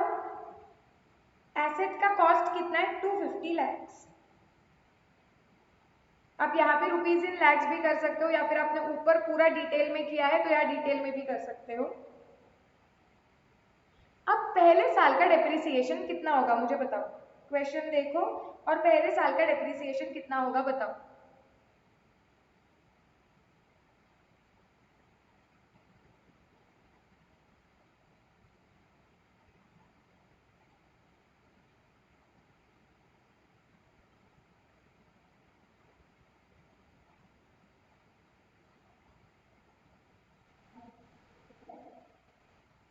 एसेट का कॉस्ट कितना है? 250 lakhs। आप यहाँ पे रुपीज इन लैक्स भी कर सकते हो, या फिर आपने ऊपर पूरा डिटेल में किया है तो यहाँ डिटेल में भी कर सकते हो। अब पहले साल का डेप्रिसिएशन कितना होगा मुझे बताओ, क्वेश्चन देखो और पहले साल का डेप्रिसिएशन कितना होगा बताओ।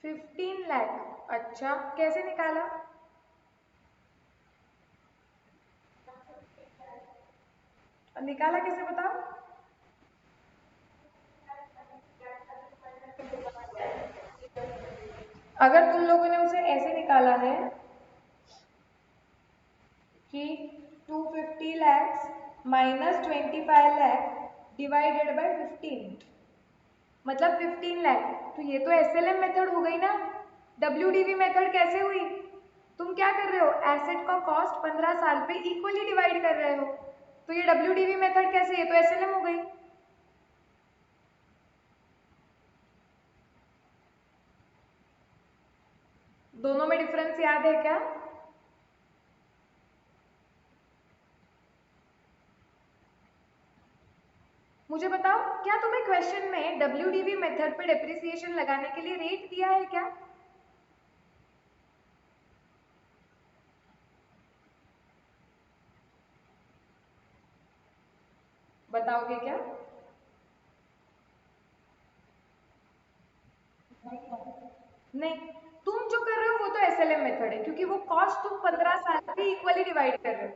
$15 लाख। अच्छा कैसे निकाला? निकाला कैसे बताओ? अगर तुम लोगों ने उसे ऐसे निकाला है कि 250 lakhs minus 25 lakh divided bye 15, मतलब 15 लाख, तो ये तो एसएलएम मेथड हो गई ना। डब्ल्यूडीवी मेथड कैसे हुई? तुम क्या कर रहे हो, एसेट का कॉस्ट 15 साल पे इक्वली डिवाइड कर रहे हो, तो ये डब्ल्यूडीवी मेथड कैसे, ये तो एसएलएम हो गई। दोनों में डिफरेंस याद है क्या? मुझे बताओ क्या तुम्हें क्वेश्चन में डब्ल्यूडीवी मेथड पे डेप्रिसिएशन लगाने के लिए रेट दिया है क्या? बताओगे क्या? नहीं, तुम जो कर रहे हो वो तो एसएलएम मेथड है, क्योंकि वो कॉस्ट तुम 15 साल पे इक्वली डिवाइड कर रहे हो।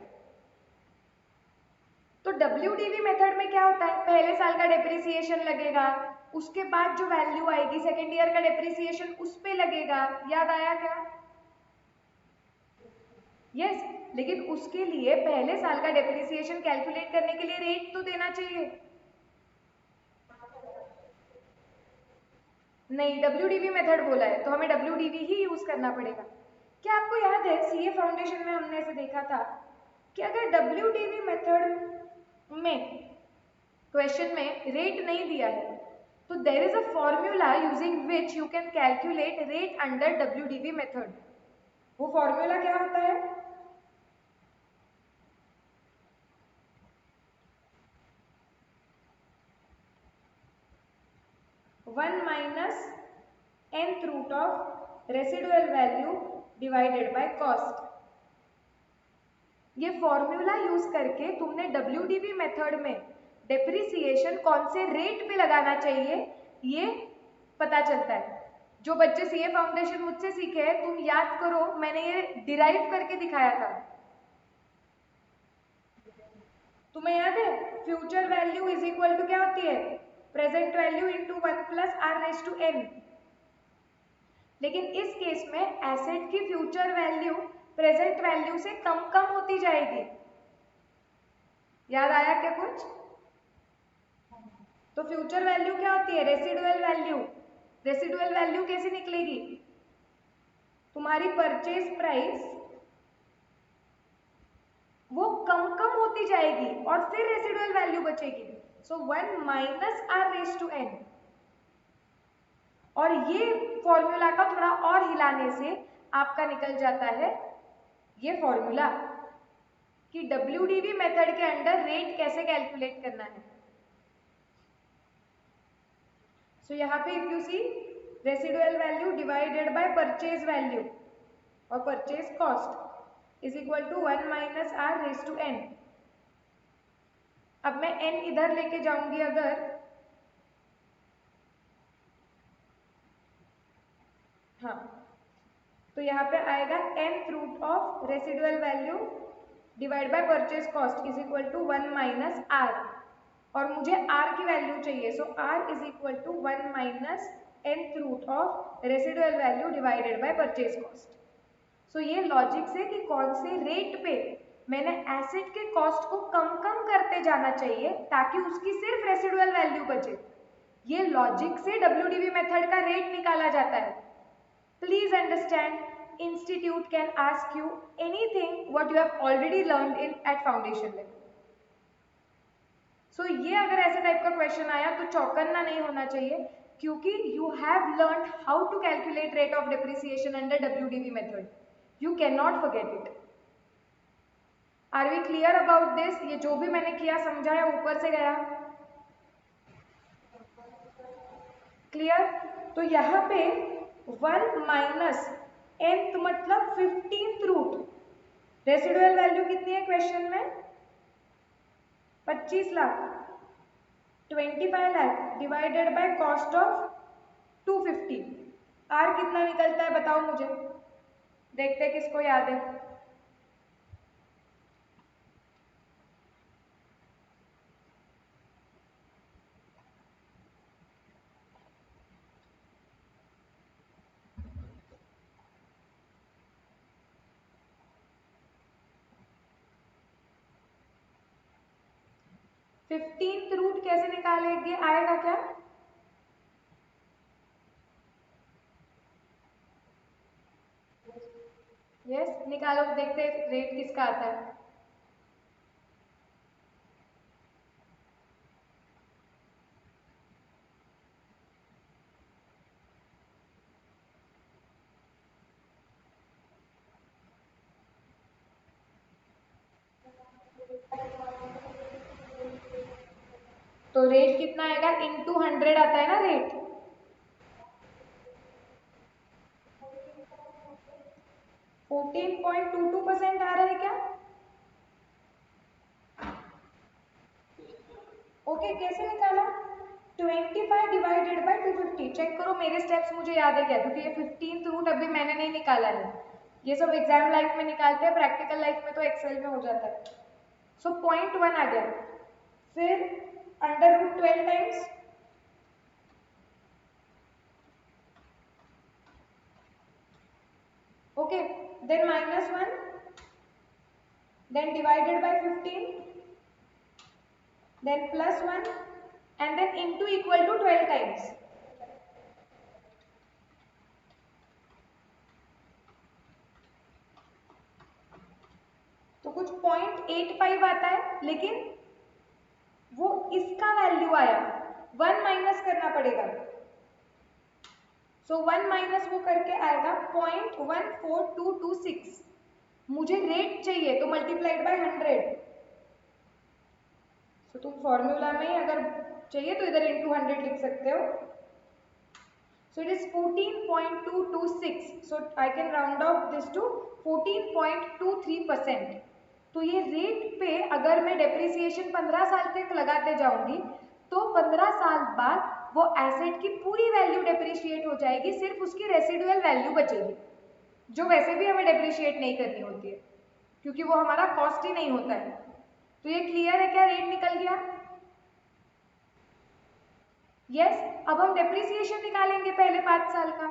तो डब्ल्यूडीवी मेथड में क्या होता है, पहले साल का डेप्रिसिएशन लगेगा, उसके बाद जो वैल्यू आएगी सेकेंड ईयर का डेप्रिसिएशन उस पे लगेगा। याद आया क्या? यस, लेकिन उसके लिए पहले साल का डेप्रिसिएशन कैलकुलेट करने के लिए रेट तो देना चाहिए। नहीं, WDV मेथड बोला है तो हमें WDV ही यूज करना पड़ेगा। क्या आपको याद है सीए फाउंडेशन में हमने ऐसे देखा था कि अगर WDV मेथड में क्वेश्चन में रेट नहीं दिया है तो there is a formula using which you can calculate rate under WDV method. वो फॉर्मूला क्या होता है? One minus nth root of residual value divided by cost. ये फॉर्मूला यूज करके तुमने WDV मेथड में डेप्रिसिएशन कौन से रेट पे लगाना चाहिए ये पता चलता है। जो बच्चे सीए फाउंडेशन मुझसे सीखे हैं तुम याद करो, मैंने ये डिराइव करके दिखाया था। तुम्हें याद है future value is equal to क्या होती है? Present value into 1 plus r raise to n. लेकिन इस केस में एसेट की फ्यूचर वैल्यू प्रेजेंट वैल्यू से कम कम होती जाएगी। याद आया क्या कुछ? तो फ्यूचर वैल्यू क्या होती है? Residual value. रेसिडुअल वैल्यू कैसे निकलेगी? तुम्हारी परचेज प्राइस वो कम कम होती जाएगी और फिर रेसिडुअल वैल्यू बचेगी। So 1 minus are raise to n. और ये फॉर्मूला का थोड़ा और हिलाने से आपका निकल जाता है ये फॉर्मूला कि WDV मेथड के अंडर रेट कैसे कैलकुलेट करना है। सो यहाँ पे if you see residual value divided by purchase value और purchase cost is equal to 1 minus are raise to N. अब मैं n इधर लेके जाऊंगी अगर, हाँ, तो यहाँ पे आएगा nth root of residual value divide by purchase cost is equal to 1 minus R. और मुझे r की वैल्यू चाहिए, so r is equal to 1 minus nth root of residual value divided by purchase cost. So ये logic से कि कौन से रेट पे मैंने एसेट के कॉस्ट को कम कम करते जाना चाहिए ताकि उसकी सिर्फ रेसिडुअल वैल्यू बचे। ये लॉजिक से WDV मेथड का रेट निकाला जाता है। Please understand, institute can ask you anything what you have already learned in at foundation level. So ये अगर ऐसे टाइप का क्वेश्चन आया तो चौकन्ना नहीं होना चाहिए क्योंकि you have learn how to calculate rate of depreciation under WDV method. You can not forget it. Are we clear about this? ये जो भी मैंने किया समझाया ऊपर से गया? क्लियर? तो यहाँ पे 1 माइनस nth मतलब 15th रूट। रेसिडुअल वैल्यू कितनी है क्वेश्चन में? 25 lakh. 25 lakh divided by cost of 250। R कितना निकलता है बताओ मुझे, देखते किसको याद है। फिफ्टींथ रूट कैसे निकालेंगे, आएगा क्या? यस, निकालो देखते रेट किसका आता है। तो रेट कितना आएगा? इंटू 100 आता है ना रेट। 14.22% आ रहा है क्या? ओके, कैसे निकाला? 25 डिवाइडेड बाय 250। चेक करो मेरे स्टेप्स मुझे याद है क्या, क्योंकि ये 15th रूट अभी मैंने नहीं निकाला है। ये सब एग्जाम लाइफ में निकालते हैं, प्रैक्टिकल लाइफ में तो एक्सेल में हो जाता है। सो 0.1 आ गया, फिर under root 12 times, okay, then -1 then divided by 15, then plus 1 and then into equal to 12 times. तो कुछ 0.85 आता है, लेकिन वो इसका वैल्यू आया, 1 माइनस करना पड़ेगा। सो 1 माइनस वो करके आएगा 0.14226। मुझे रेट चाहिए तो मल्टीप्लाइड बाय 100। तो तुम फॉर्मूला में अगर चाहिए तो इधर इंटू 100 लिख सकते हो। So it is 14.226। So I can round off this to 14.23%। तो ये रेट पे अगर मैं डेप्रिसिएशन 15 साल तक लगाते जाऊंगी तो 15 साल बाद वो एसेट की पूरी वैल्यू डेप्रिशिएट हो जाएगी, सिर्फ उसकी रेसिडुअल वैल्यू बचेगी, जो वैसे भी हमें डेप्रिशिएट नहीं करनी होती है क्योंकि वो हमारा कॉस्ट ही नहीं होता है। तो ये क्लियर है क्या? रेट निकल गया। यस, अब हम डेप्रिसिएशन निकालेंगे पहले 5 साल का,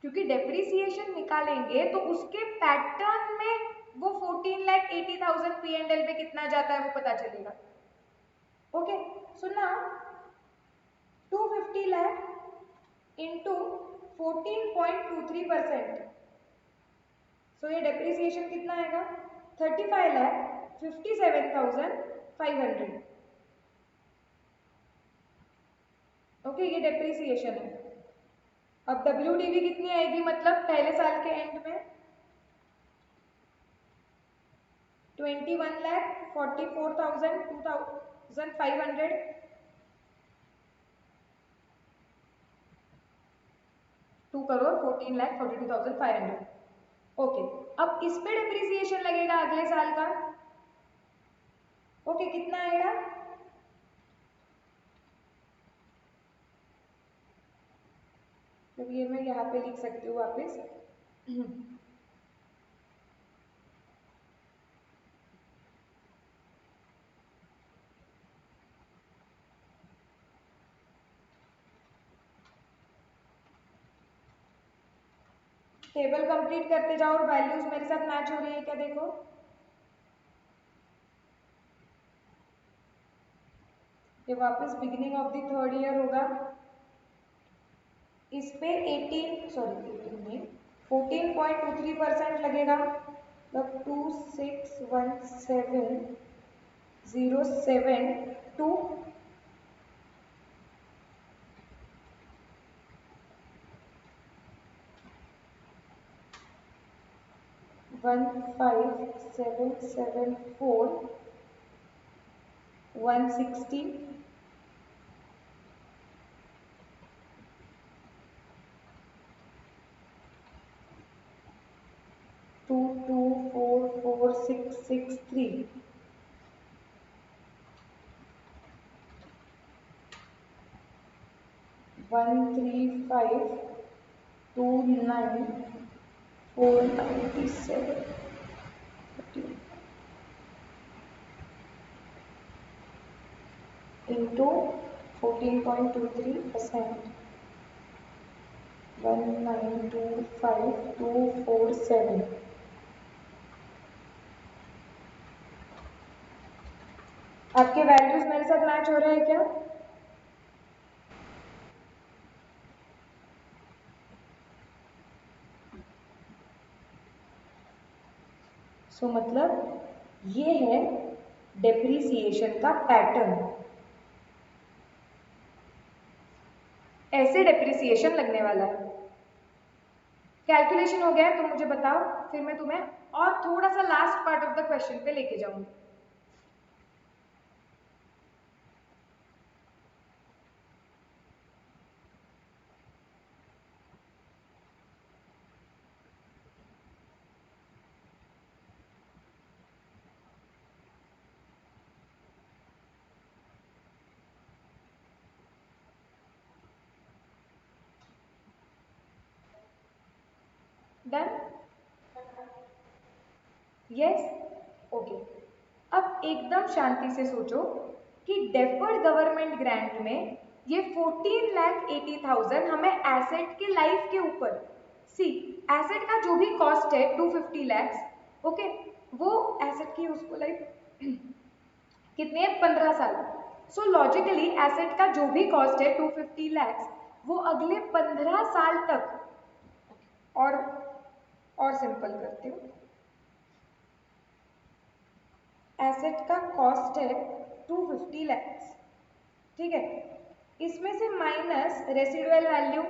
क्योंकि डेप्रिसिएशन निकालेंगे तो उसके पैटर्न में वो 14,80,000 P&L पे कितना जाता है वो पता चलेगा। Okay, so now 250 lakh into 14.23%। सो ये डेप्रिसिएशन कितना आएगा? 35,57,500। ओके, ये डेप्रिसिएशन है। अब WDV कितनी आएगी, मतलब पहले साल के एंड में 21,44,2,500। करोड़ 14,42,500। ओके, अब इस पे डेप्रिसिएशन लगेगा अगले साल का। ओके, कितना आएगा? तो ये मैं यहाँ पे लिख सकती हूँ वापस। टेबल कंप्लीट करते जाओ और वैल्यूज मेरे साथ मैच हो रही है क्या देखो। ये वापस beginning of the third year होगा। इस पे 14.23% लगेगा, मतलब 261707 15774 160 224463 13529 497 into 14.23%, 1925247। आपके वैल्यूज मेरे साथ मैच हो रहे हैं क्या? सो मतलब ये है डेप्रिसिएशन का पैटर्न। ऐसे डेप्रिसिएशन लगने वाला है। कैलकुलेशन हो गया तो मुझे बताओ, फिर मैं तुम्हें और थोड़ा सा last part of the question पे लेके जाऊंगी। डन? Yes, okay. अब एकदम शांति से सोचो कि डेफर्ड गवर्नमेंट ग्रांट में ये 14,80,000 हमें एसेट के लाइफ के ऊपर, सी एसेट का जो भी कॉस्ट है 250 लाख, ओके, वो एसेट की उसको लाइक कितने है 15 साल। सो लॉजिकली एसेट का जो भी कॉस्ट है 250 लैक्स वो अगले 15 साल तक, और सिंपल करती हूँ, एसेट का कॉस्ट है 250 लैक्स, ठीक है। इसमें से माइनस रेसिडुअल वैल्यू,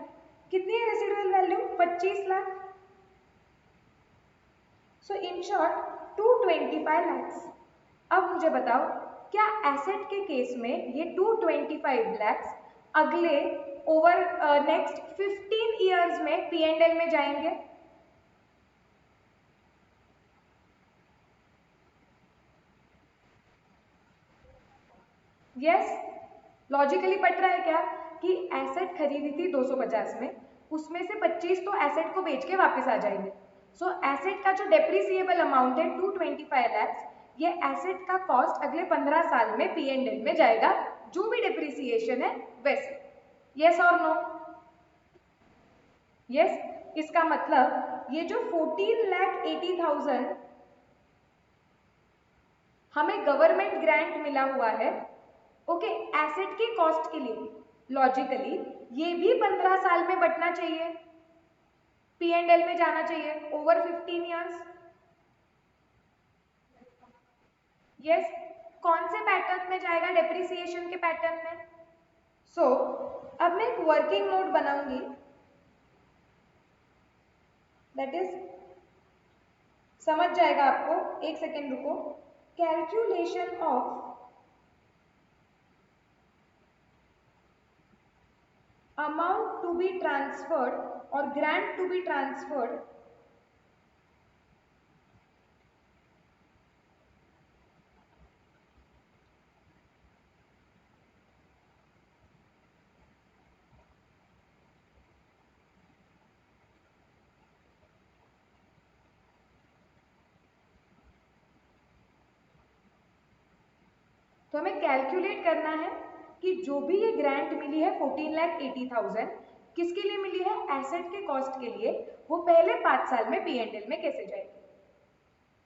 कितनी है residual value 25 lakh. So in short 225 lakhs. अब मुझे बताओ क्या एसेट के केस में ये 225 लैक्स अगले ओवर नेक्स्ट 15 ईयर्स में P&L में जाएंगे? यस, लॉजिकली पट रहा है क्या कि एसेट खरीदी थी 250 में, उसमें से 25 तो एसेट को बेच के वापस आ जाएंगे। सो एसेट का जो डेप्रिसिएबल अमाउंट है 225 लैक्स, ये एसेट का कॉस्ट अगले 15 साल में P&L में जाएगा, जो भी डेप्रिसिएशन है वैसे। यस और नो? यस, इसका मतलब ये जो 14,80,000 हमें गवर्नमेंट ग्रांट मिला हुआ है, ओके, एसेट की कॉस्ट के लिए, लॉजिकली ये भी 15 साल में बटना चाहिए, P&L में जाना चाहिए ओवर 15 ईयर्स। यस, कौन से पैटर्न में जाएगा? डेप्रिसिएशन के पैटर्न में। सो अब मैं एक वर्किंग नोट बनाऊंगी, दैट इज, समझ जाएगा आपको, एक सेकेंड रुको। Calculation of amount to be transferred or grant to be transferred तो हमें कैलकुलेट करना है कि जो भी ये ग्रांट मिली है 14,80,000 किसके लिए मिली है? एसेट के कॉस्ट के लिए। वो पहले 5 साल में P&L में कैसे जाएगी?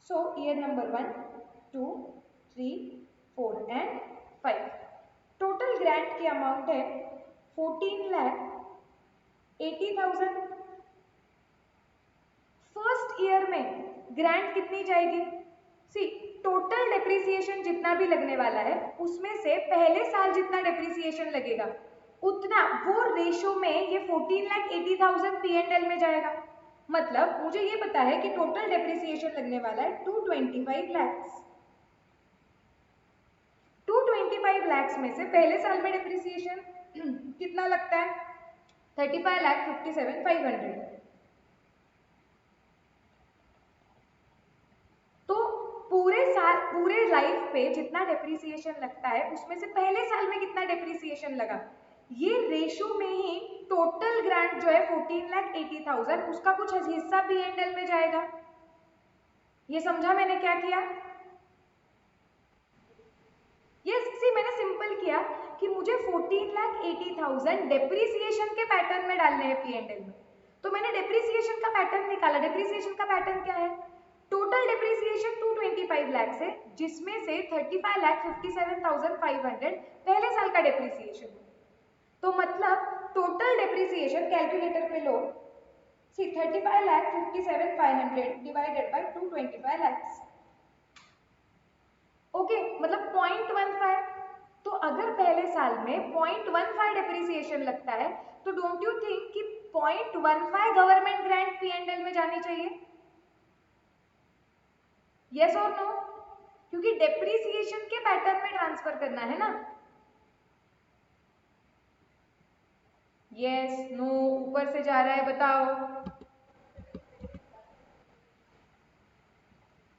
So year number 1, 2, 3, 4 and 5, total grant की अमाउंट है 14,80,000। फर्स्ट ईयर में ग्रांट कितनी जाएगी? सी, टोटल डेप्रिसिएशन जितना भी लगने वाला है उसमें से पहले साल जितना डेप्रिसिएशन लगेगा उतना वो रेशो में ये 14,80,000 P&L में जाएगा। मतलब मुझे ये पता है कि टोटल डेप्रिसिएशन लगने वाला है 225 लैक्स। 225 लैक्स में से पहले साल में डेप्रिसिएशन कितना लगता है? 35,57,500। तो पूरे साल, पूरे लाइफ पे जितना डेप्रिसिएशन लगता है उसमें से पहले साल में कितना डेप्रिसिएशन लगा, ये रेशो में ही टोटल ग्रांट जो है 14,80,000 उसका कुछ हिस्सा P&L में जाएगा। ये समझा मैंने क्या किया? यस, सी मैंने सिंपल किया कि मुझे 14,80,000 डेप्रिसिएशन के पैटर्न में डालने हैं P&L में, तो मैंने डेप्रिसिएशन का पैटर्न निकाला। डेप्रिसिएशन का पैटर्न क्या है? टोटल डेप्रिसिएशन 225 लाख है, जिसमें से 35,57,500 पहले साल का डेप्रिसिएशन। तो मतलब टोटल डेप्रिसिएशन कैलकुलेटर पे लो, सी 35,57,500 डिवाइडेड बाय 225 लाख, ओके, मतलब 0.15। तो अगर पहले साल में 0.15 डेप्रिसिएशन लगता है तो डोंट यू थिंक कि 0.15 गवर्नमेंट ग्रांट P&L में जानी चाहिए? यस और नो? क्योंकि डेप्रिसिएशन के पैटर्न में ट्रांसफर करना है ना। यस, नो, ऊपर से जा रहा है, बताओ।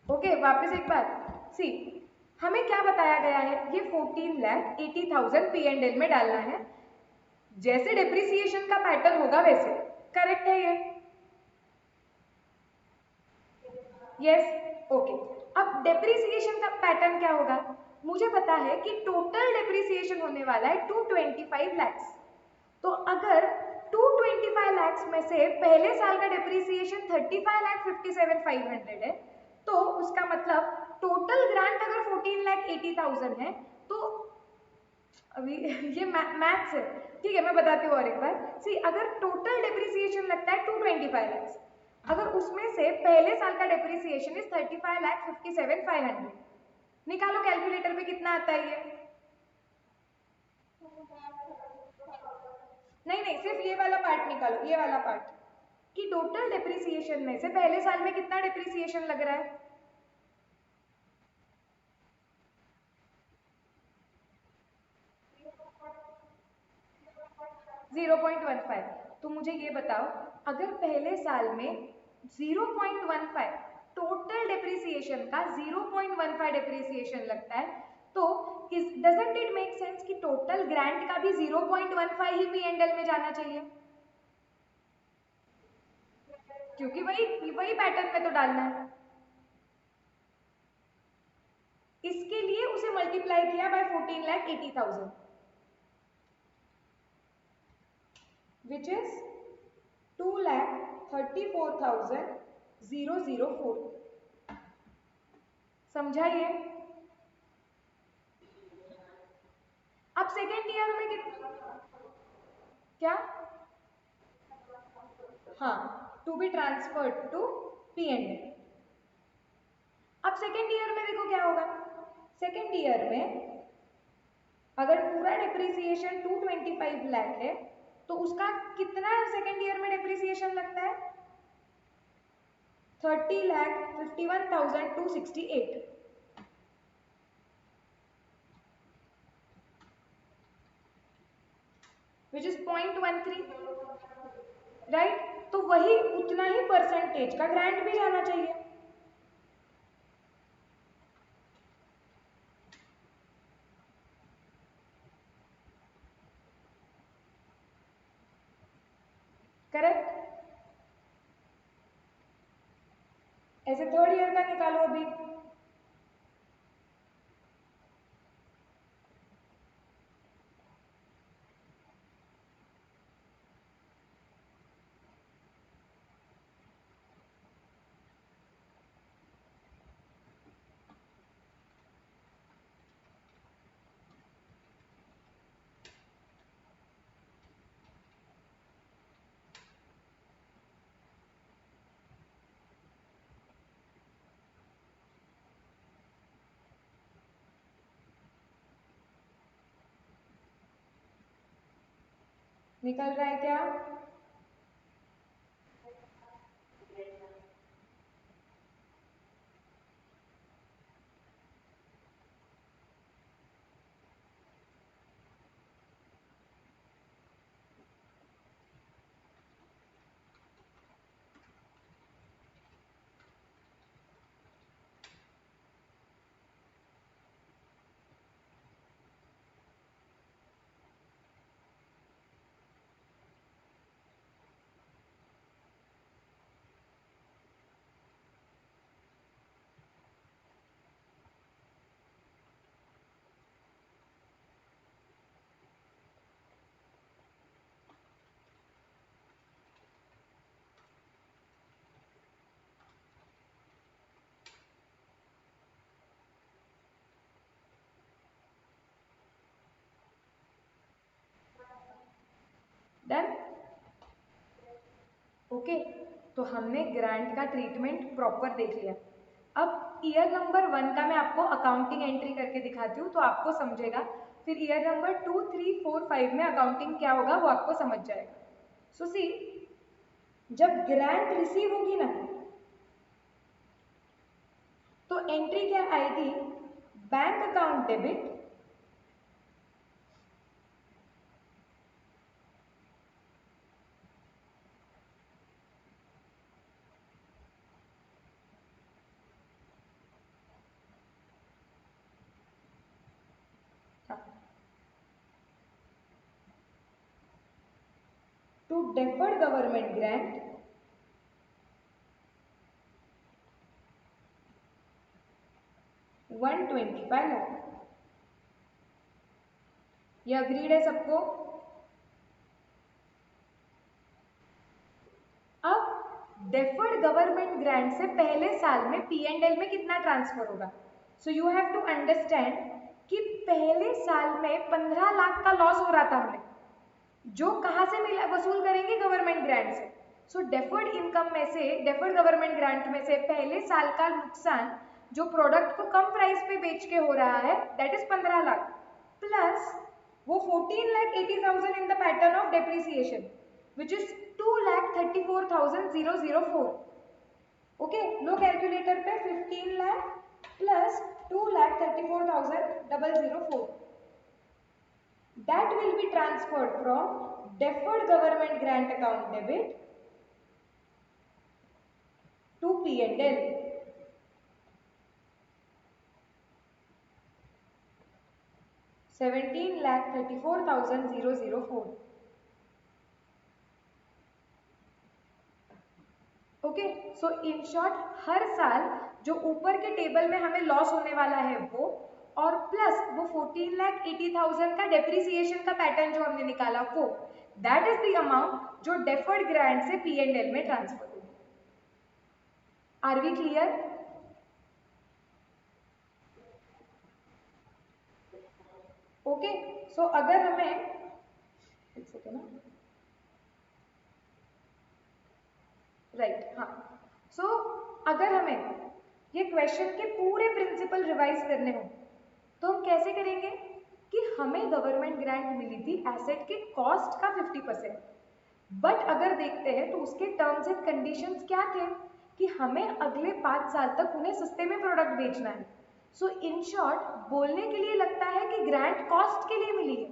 ओके, वापस एक बार, सी हमें क्या बताया गया है? ये 14,80,000 P&L में डालना है, जैसे डेप्रिसिएशन का पैटर्न होगा वैसे। करेक्ट है ये? Yes, okay. अब डेप्रिसिएशन का पैटर्न क्या होगा? मुझे पता है कि टोटल डेप्रिसिएशन होने वाला है 225 लैक्स। तो अगर 225 लैक्स में से पहले साल का डेप्रिसिएशन 35,57,500 है, तो उसका मतलब टोटल ग्रांट अगर 14,80,000 है तो अभी ये मैथ्स है, ठीक है मैं बताती हूँ और एक बार। सी अगर टोटल डिप्रिसिएशन लगता है 225 lakhs, अगर उसमें से पहले साल का डिप्रिसिएशन इज 35,57,500, निकालो कैलकुलेटर पे कितना आता है ये। नहीं नहीं, सिर्फ ये वाला पार्ट निकालो, ये वाला पार्ट कि टोटल डिप्रिसिएशन में से पहले साल में कितना डिप्रिसिएशन लग रहा है। 0.15। तो मुझे ये बताओ, अगर पहले साल में 0.15 टोटल डिप्रिसिएशन का 0.15 डिप्रिसिएशन लगता है, तो डजंट इट मेक सेंस कि टोटल ग्रांट का भी 0.15 ही P&L में जाना चाहिए, क्योंकि वही वही पैटर्न में तो डालना है। इसके लिए उसे मल्टीप्लाई किया बाय 14,80,000 which is 2,34,004। समझा ये? अब सेकेंड ईयर में क्या? हाँ, to be transferred to P&L। अब सेकेंड ईयर में देखो क्या होगा। सेकेंड ईयर में अगर पूरा डिप्रिसिएशन 225 लाख है तो उसका कितना सेकेंड ईयर में डिप्रिसिएशन लगता है? 30,51,268, विच इज 0.13, राइट। तो वही उतना ही परसेंटेज का ग्रांट भी जाना चाहिए। करेक्ट। ऐसे थर्ड ईयर का निकालो अभी। निकल रहा है क्या? डन। ओके, तो हमने ग्रांट का ट्रीटमेंट प्रॉपर देख लिया। अब ईयर नंबर 1 का मैं आपको अकाउंटिंग एंट्री करके दिखाती हूँ तो आपको समझेगा। फिर ईयर नंबर 2, 3, 4, 5 में अकाउंटिंग क्या होगा वो आपको समझ जाएगा। सो सी, जब ग्रांट रिसीव होगी ना तो एंट्री क्या आएगी? Bank account debit, to deferred government grant, ₹125 lakh. ये अग्रीड है सबको? अब डेफर्ड गवर्नमेंट ग्रांट से पहले साल में P&L में कितना ट्रांसफर होगा। So you have to understand कि पहले साल में 15 लाख का लॉस हो रहा था हमें, जो कहाँ से मिला, वसूल करेंगे गवर्नमेंट ग्रांट से। सो डेफर्ड इनकम में से, डेफर्ड गवर्नमेंट ग्रांट में से पहले साल का नुकसान जो प्रोडक्ट को कम प्राइस पे बेच के हो रहा है, दैट इज 15 लाख, प्लस वो 14,80,000 in the pattern of depreciation which is 2,34,004। Okay, low calculator पे 15 lakh plus 2,34,004, that will be transferred from deferred government grant account debit to P&L. $17,34,004। Okay, so in short हर साल जो ऊपर के टेबल में हमें loss होने वाला है वो, और प्लस वो 14,80,000 का डेप्रिसिएशन का पैटर्न जो हमने निकाला वो, दैट इज द अमाउंट जो डेफर्ड ग्रांट से P&L में ट्रांसफर होगी। Are we clear? Okay, so अगर हमें एक सेकेंड ना, राइट, हाँ, सो अगर हमें ये क्वेश्चन के पूरे प्रिंसिपल रिवाइज करने हो तो हम कैसे करेंगे कि हमें गवर्नमेंट ग्रांट मिली थी एसेट के कॉस्ट का 50%, बट अगर देखते हैं तो उसके टर्म्स एंड कंडीशंस क्या थे कि हमें अगले 5 साल तक उन्हें सस्ते में प्रोडक्ट बेचना है। सो इन शॉर्ट बोलने के लिए लगता है कि ग्रांट कॉस्ट के लिए मिली है,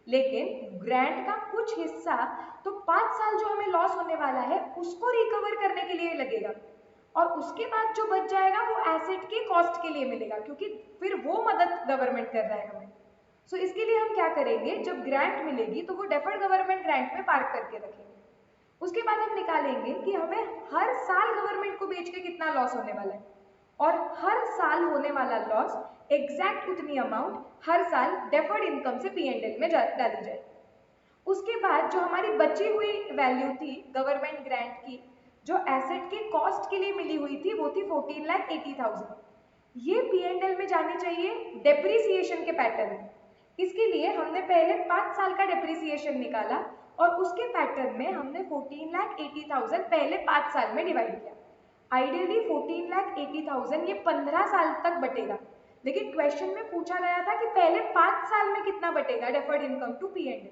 लेकिन ग्रांट का कुछ हिस्सा तो 5 साल जो हमें लॉस होने वाला है उसको रिकवर करने के लिए लगेगा, और उसके बाद जो बच जाएगा वो एसेट के कॉस्ट के लिए मिलेगा, क्योंकि फिर वो मदद गवर्नमेंट कर रहा है हमें। सो इसके लिए हम क्या करेंगे, जब ग्रांट मिलेगी तो वो डेफर्ड गवर्नमेंट ग्रांट में पार्क करके रखेंगे। उसके बाद हम निकालेंगे कि हमें हर साल गवर्नमेंट को बेच के कितना लॉस होने वाला है, और हर साल होने वाला लॉस एग्जैक्ट उतनी अमाउंट हर साल डेफर्ड इनकम से P&L में डाली जाए। उसके बाद जो हमारी बची हुई वैल्यू थी गवर्नमेंट ग्रांट की, जो एसेट के कॉस्ट के लिए मिली हुई थी, वो थी 14,80,000। ये P&L में जानी चाहिए डेप्रिसिएशन के पैटर्न में। इसके लिए हमने पहले 5 साल का डेप्रिसिएशन निकाला और उसके पैटर्न में हमने 14,80,000 पहले 5 साल में डिवाइड किया। आइडियली 14,80,000 ये 15 साल तक बटेगा, लेकिन क्वेश्चन में पूछा गया था कि पहले 5 साल में कितना बटेगा डेफर्ड इनकम टू P&L।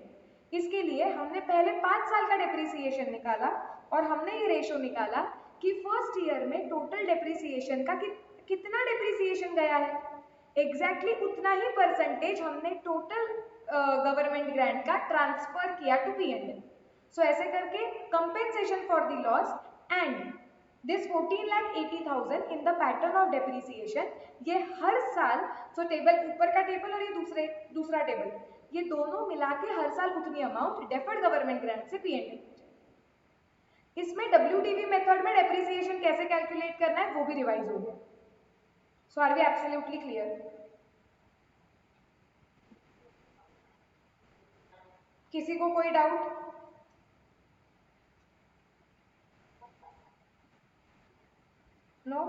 इसके लिए हमने पहले 5 साल का डेप्रिसिएशन निकाला और हमने ये रेशो निकाला कि फर्स्ट ईयर में टोटल डेप्रिसिएशन का कितना डेप्रिसिएशन गया है, एग्जैक्टली उतना ही परसेंटेज हमने टोटल गवर्नमेंट ग्रांट का ट्रांसफर किया टू P&L। सो ऐसे करके compensation for the loss and this 14,80,000 in the pattern of depreciation, ये हर साल, सो टेबल ऊपर का टेबल और ये दूसरा टेबल, ये दोनों मिला के हर साल उतनी अमाउंट डेफर्ड गवर्नमेंट ग्रांट से P&L। इसमें WDV मेथड में डेप्रिसिएशन कैसे कैलकुलेट करना है वो भी रिवाइज हो गया। सो आर वी एब्सोल्युटली क्लियर? किसी को कोई डाउट? नो?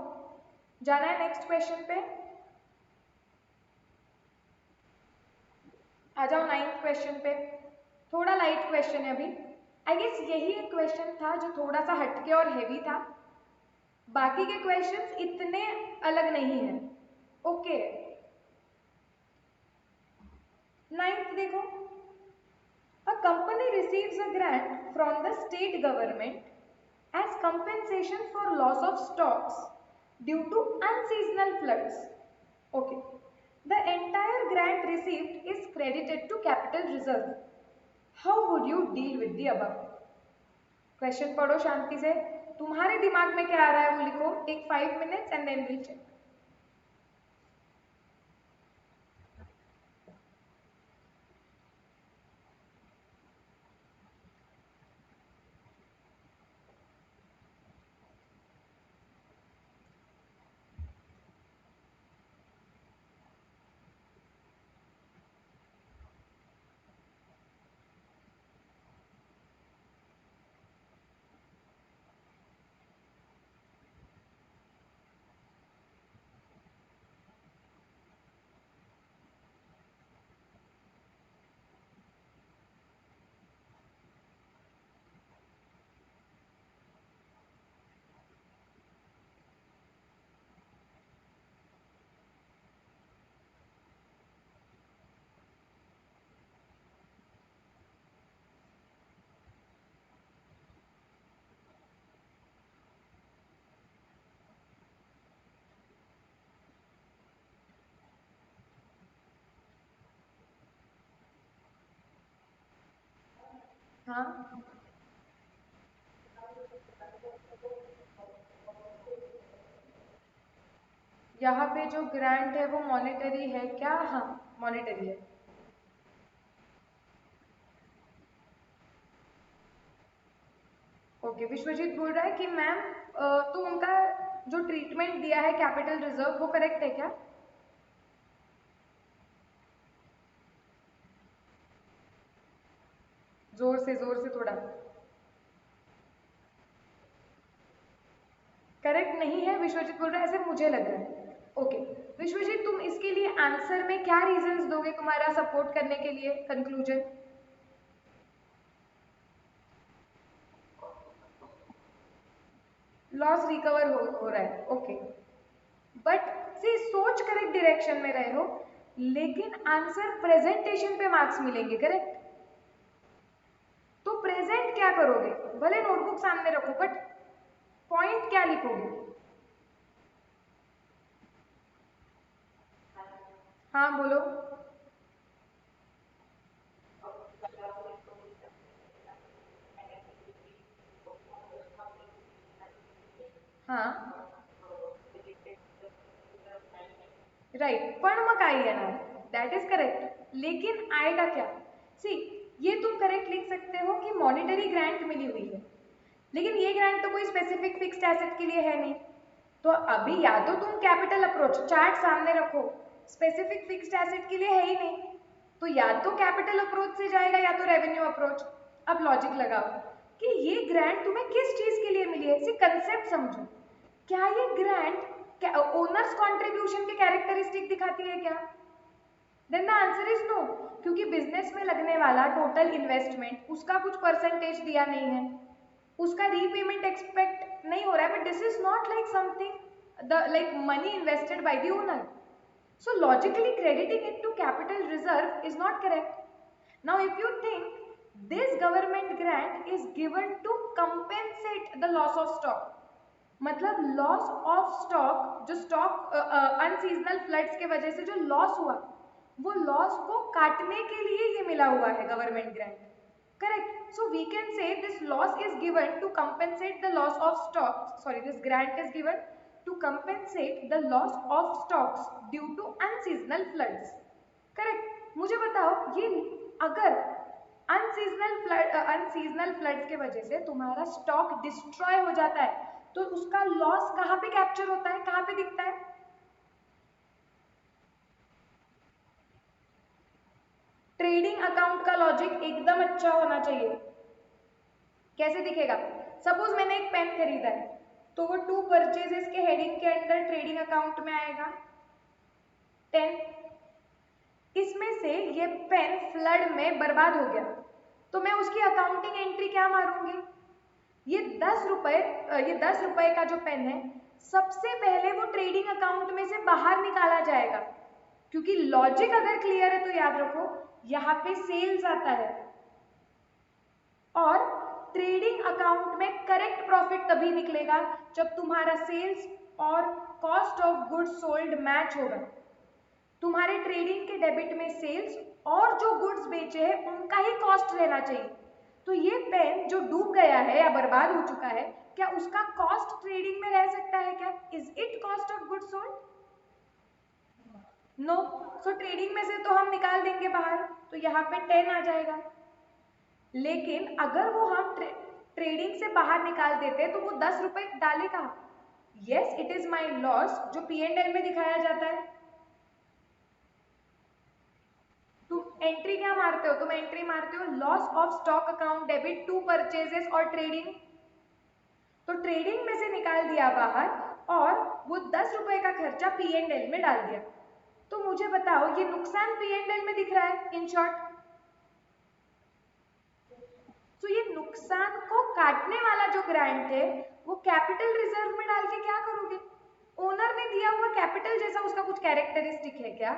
जाना है नेक्स्ट क्वेश्चन पे? आ जाओ 9th क्वेश्चन पे। थोड़ा लाइट क्वेश्चन है अभी, आई गेस यही एक क्वेश्चन था जो थोड़ा सा हटके और हैवी था, बाकी के क्वेश्चंस इतने अलग नहीं है। ओके, 9th देखो, a company receives a grant from the state government as compensation for loss of stocks due to unseasonal floods. Okay, the entire grant received is credited to capital reserve. How would you deal with the above? Question पढ़ो शांति से, तुम्हारे दिमाग में क्या आ रहा है वो लिखो, take 5 minutes and then we'll check. हाँ, यहाँ पे जो ग्रांट है वो मॉनेटरी है क्या? हाँ, मॉनेटरी है। ओके, विश्वजीत बोल रहा है कि मैम तो उनका जो ट्रीटमेंट दिया है कैपिटल रिजर्व वो करेक्ट है क्या? जोर से थोड़ा। करेक्ट नहीं है, विश्वजीत बोल रहा है, ऐसे मुझे लग रहा है। ओके, विश्वजीत तुम इसके लिए आंसर में क्या रीजंस दोगे तुम्हारा सपोर्ट करने के लिए कंक्लूजन? लॉस रिकवर हो रहा है, ओके। बट सी सोच करेक्ट डायरेक्शन में रहे हो, लेकिन आंसर प्रेजेंटेशन पे मार्क्स मिलेंगे, करेक्ट? तो प्रेजेंट क्या करोगे? भले नोटबुक सामने रखो, बट पॉइंट क्या लिखोगे? हाँ बोलो। हाँ, राइट, पण मग काय येणार? दैट इज करेक्ट, लेकिन आएगा क्या? सी, ये तुम करेक्ट लिख सकते हो कि मॉनिटरी ग्रांट मिली हुई है, लेकिन ये ग्रांट तो कोई स्पेसिफिक फिक्स्ड एसेट के लिए है नहीं। तो अभी या तो तुम कैपिटल अप्रोच चार्ट सामने रखो, स्पेसिफिक फिक्स्ड एसेट के लिए है ही नहीं, तो या तो कैपिटल अप्रोच से जाएगा या तो रेवेन्यू अप्रोच। अब लॉजिक लगाओ कि ये ग्रांट तुम्हें किस चीज के लिए मिली है, इसे कंसेप्ट समझो। क्या ये ग्रांट ओनर्स कॉन्ट्रीब्यूशन के कैरेक्टरिस्टिक दिखाती है क्या? Then the answer is no, क्योंकि बिजनेस में लगने वाला टोटल इन्वेस्टमेंट उसका कुछ परसेंटेज दिया नहीं है, उसका रीपेमेंट एक्सपेक्ट नहीं हो रहा है, but this is not like something the like money invested by the owner, so logically crediting it to capital reserve is not correct. Now if you think this government grant is given to compensate the loss of stock, मतलब loss of stock, जो stock unseasonal floods के वजह से जो loss हुआ, वो loss को काटने के लिए ये मिला हुआ है government grant, correct? So we can say this loss is given to compensate the loss of stock, sorry this grant is given to compensate the loss of stocks due to unseasonal floods, correct? मुझे बताओ, ये अगर unseasonal floods के वजह से तुम्हारा stock destroy हो जाता है, तो उसका लॉस कहाँ पे कैप्चर होता है, कहाँ पे दिखता है? ट्रेडिंग अकाउंट का लॉजिक एकदम अच्छा होना चाहिए। कैसे दिखेगा? सपोज मैंने एक पेन खरीदा है, तो वो टू परचेजेस के हेडिंग के अंदर ट्रेडिंग अकाउंट में आएगा 10। इसमें से ये पेन फ्लड में बर्बाद हो गया, तो मैं उसकी अकाउंटिंग एंट्री क्या मारूंगी? ये 10 रुपए, ये 10 रुपए का जो पेन है, सबसे पहले वो ट्रेडिंग अकाउंट में से बाहर निकाला जाएगा, क्योंकि लॉजिक अगर क्लियर है तो याद रखो, यहाँ पे सेल्स आता है, और ट्रेडिंग अकाउंट में करेक्ट प्रॉफिट तभी निकलेगा जब तुम्हारा सेल्स और cost of goods sold match होगा। तुम्हारे ट्रेडिंग के डेबिट में सेल्स और जो गुड्स बेचे हैं उनका ही कॉस्ट रहना चाहिए। तो ये पेन जो डूब गया है या बर्बाद हो चुका है, क्या उसका कॉस्ट ट्रेडिंग में रह सकता है क्या? Is it cost of goods sold? No. So trading में से तो हम निकाल देंगे बाहर, तो यहाँ पे 10 आ जाएगा। लेकिन अगर वो हम ट्रेडिंग से बाहर निकाल देते तो वो 10 रुपए डालेगा। Yes, it is my loss, जो P&L में दिखाया जाता है। तुम एंट्री क्या मारते हो? तुम एंट्री मारते हो loss of stock account debit to purchases और ट्रेडिंग। तो ट्रेडिंग में से निकाल दिया बाहर, और वो 10 रुपए का खर्चा P&L में डाल दिया। तो मुझे बताओ, ये नुकसान P&L में दिख रहा है इन शॉर्ट। तो ये नुकसान को काटने वाला जो ग्रांट है, वो कैपिटल रिजर्व में डाल के क्या करोगे? ओनर ने दिया हुआ कैपिटल जैसा उसका कुछ कैरेक्टरिस्टिक है क्या?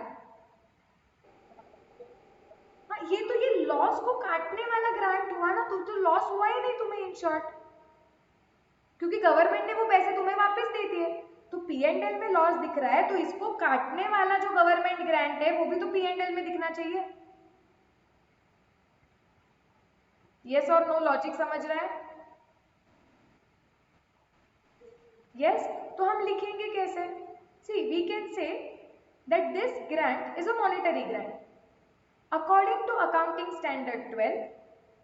हाँ, ये लॉस को काटने वाला ग्रांट हुआ ना, तो लॉस हुआ ही नहीं तुम्हें इन शॉर्ट, क्योंकि गवर्नमेंट ने वो पैसे तुम्हें वापस दे दिए। तो P&L में लॉस दिख रहा है, तो इसको काटने वाला जो गवर्नमेंट ग्रांट है वो भी तो P&L में दिखना चाहिए। यस और नो लॉजिक समझ रहा है? यस तो हम लिखेंगे कैसे? See we can say that this grant is a monetary grant. According to Accounting Standard 12,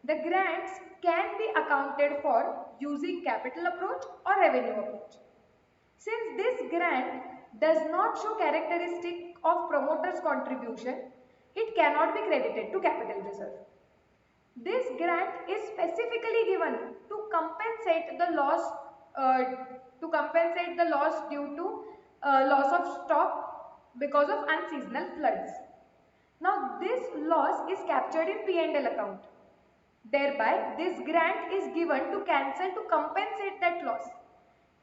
the grants can be accounted for using capital approach or revenue approach. Since this grant does not show characteristic of promoter's contribution, it cannot be credited to capital reserve. This grant is specifically given to compensate the loss due to loss of stock because of unseasonal floods. Now this loss is captured in P&L account. Thereby this grant is given to cancel to compensate that loss,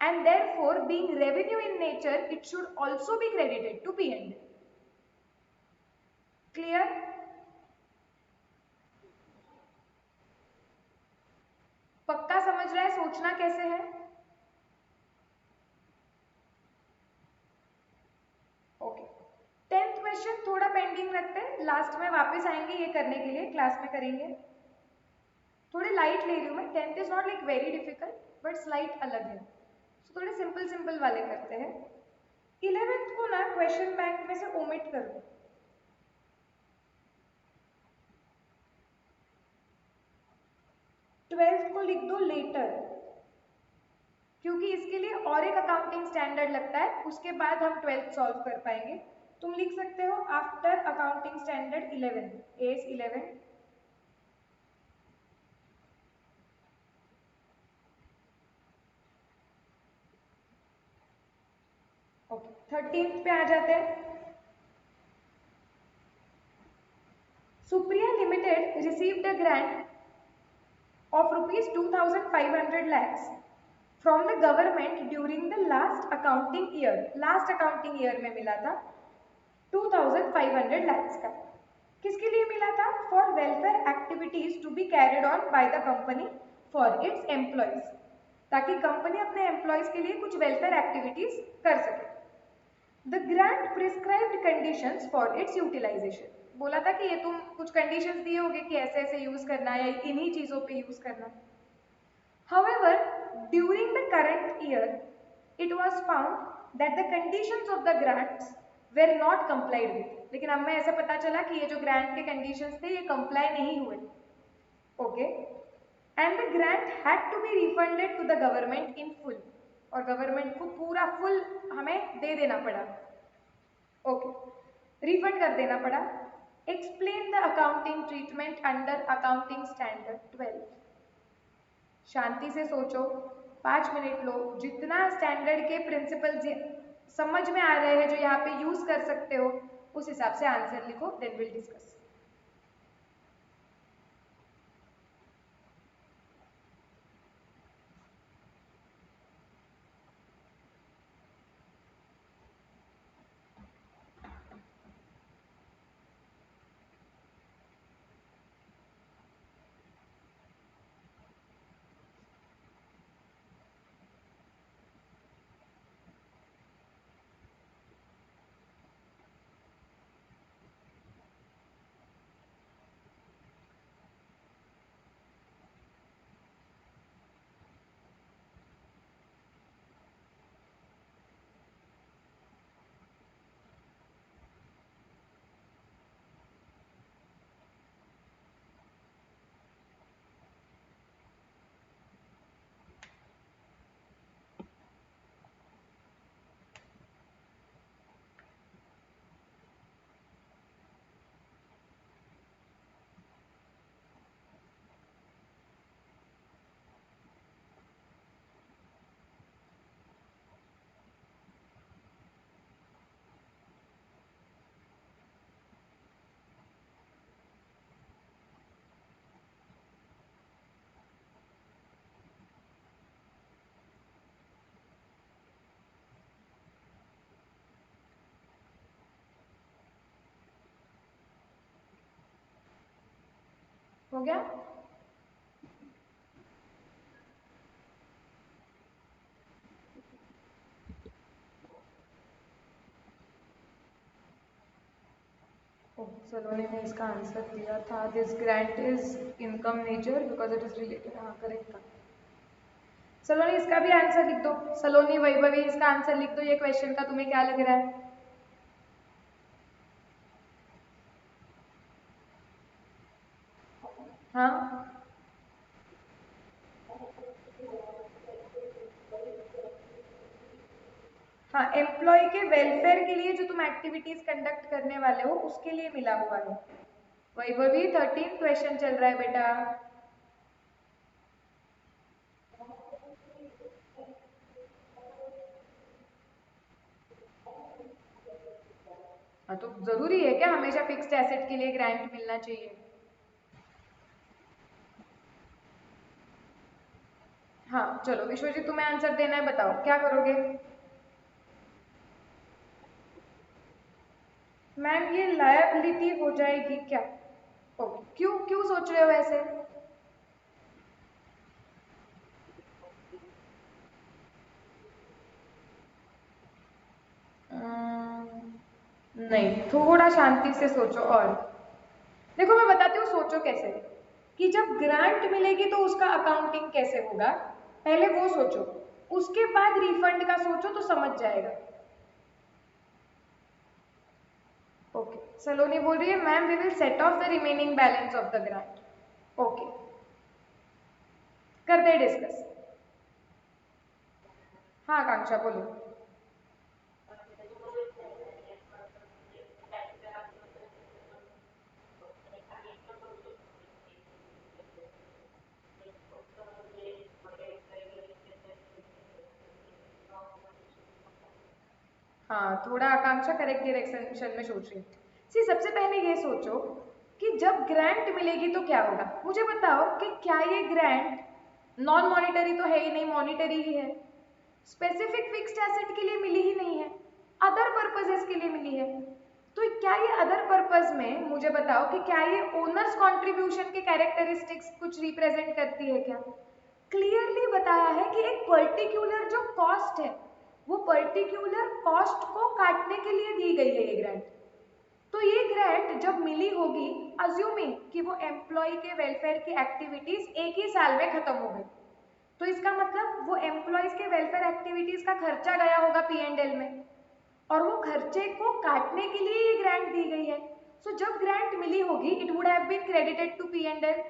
and therefore being revenue in nature it should also be credited to P&L. Clear? पक्का समझ रहा है सोचना कैसे है? Okay. 10th question थोड़ा pending रखते हैं, लास्ट में वापस आएंगे ये करने के लिए, क्लास में करेंगे. थोड़े लाइट ले रही हूँ मैं. 10th is not like very difficult but slight अलग है, तो थोड़े सिंपल सिंपल वाले करते हैं. 11th को ना क्वेश्चन बैंक में से ओमिट कर दो. 12th को लिख दो लेटर, क्योंकि इसके लिए और एक अकाउंटिंग स्टैंडर्ड लगता है, उसके बाद हम 12th सॉल्व कर पाएंगे. तुम लिख सकते हो after accounting standard 11, S 11. Okay. 13th पे आ जाते हैं. Supriya Limited received a grant of rupees 2,500 lakhs from the government during the last accounting year. Last accounting year में मिला था 2,500 lakhs का. किसके लिए मिला था? For welfare activities to be carried on by the company for its employees. ताकि company अपने एम्प्लॉयज के लिए कुछ वेलफेयर एक्टिविटीज कर सके. The grant prescribed conditions for its utilization. बोला था कि ये तुम कुछ कंडीशंस दिए होगे कि ऐसे ऐसे यूज करना है या इन्हीं चीजों पे यूज करना है. However, during the current year, it was found that the conditions of the grants were not complied with. लेकिन हमें ऐसा पता चला कि ये जो ग्रांट के कंडीशंस थे ये कंप्लाई नहीं हुए. Okay. And the grant had to be refunded to the government in full. और गवर्नमेंट को पूरा फुल हमें दे देना पड़ा. ओके. रिफंड कर देना पड़ा. Explain the accounting treatment under accounting standard 12. शांति से सोचो, 5 मिनट लो, जितना स्टैंडर्ड के प्रिंसिपल्स समझ में आ रहे हैं जो यहाँ पे यूज कर सकते हो उस हिसाब से आंसर लिखो, देन विल डिस्कस. हो गया? सलोनी ने इसका आंसर दिया था, this grant is income nature because it is related. हाँ करेक्ट था। सलोनी इसका भी आंसर लिख दो, सलोनी वैभवी इसका आंसर लिख दो, ये क्वेश्चन का तुम्हें क्या लग रहा है? हाँ हाँ, एम्प्लॉय के वेलफेयर के लिए जो तुम एक्टिविटीज कंडक्ट करने वाले हो उसके लिए मिला हुआ है। वैभवी 13 क्वेश्चन चल रहा है बेटा। हाँ तो जरूरी है क्या हमेशा फिक्स्ड एसेट के लिए ग्रांट मिलना चाहिए? हाँ चलो विश्वजीत तुम्हें आंसर देना है, बताओ क्या करोगे? मैम ये लायबिलिटी हो जाएगी क्या? ओके, क्यों क्यों सोच रहे हो ऐसे? नहीं, थोड़ा शांति से सोचो। और देखो मैं बताती हूँ सोचो कैसे, कि जब ग्रांट मिलेगी तो उसका अकाउंटिंग कैसे होगा, पहले वो सोचो, उसके बाद रिफंड का सोचो तो समझ जाएगा। ओके, सलोनी बोल रही है ma'am we will set off the remaining balance of the grant. Okay, करते हैं डिस्कस। हाँ आकांक्षा बोलो। हाँ थोड़ा आकांक्षा करेक्ट डायरेक्शन में सोच रही है। सी सबसे पहले ये सोचो कि जब ग्रांट मिलेगी तो क्या होगा, मुझे बताओ कि क्या ये ग्रांट नॉन मॉनिटरी तो है ही नहीं, मॉनिटरी ही है। स्पेसिफिक फिक्स्ड एसेट के लिए मिली ही नहीं है, अदर पर्पजेस के लिए मिली है। तो क्या ये अदर पर्पज में मुझे बताओ कि क्या ये ओनर्स कंट्रीब्यूशन के कैरेक्टरिस्टिक्स कुछ रिप्रेजेंट करती है क्या? क्लियरली बताया है कि एक पर्टिकुलर जो कॉस्ट है वो पर्टिकुलर कॉस्ट को काटने के लिए दी गई है ये ग्रांट। तो ये ग्रांट जब मिली होगी, अज्यूमिंग कि वो एम्प्लॉय के वेलफेयर की एक्टिविटीज एक ही साल में खत्म हो गई, तो इसका मतलब वो एम्प्लॉयज के वेलफेयर एक्टिविटीज का खर्चा गया होगा P&L में, और वो खर्चे को काटने के लिए ये ग्रांट दी गई है। सो जब ग्रांट मिली होगी it would have been credited to P&L।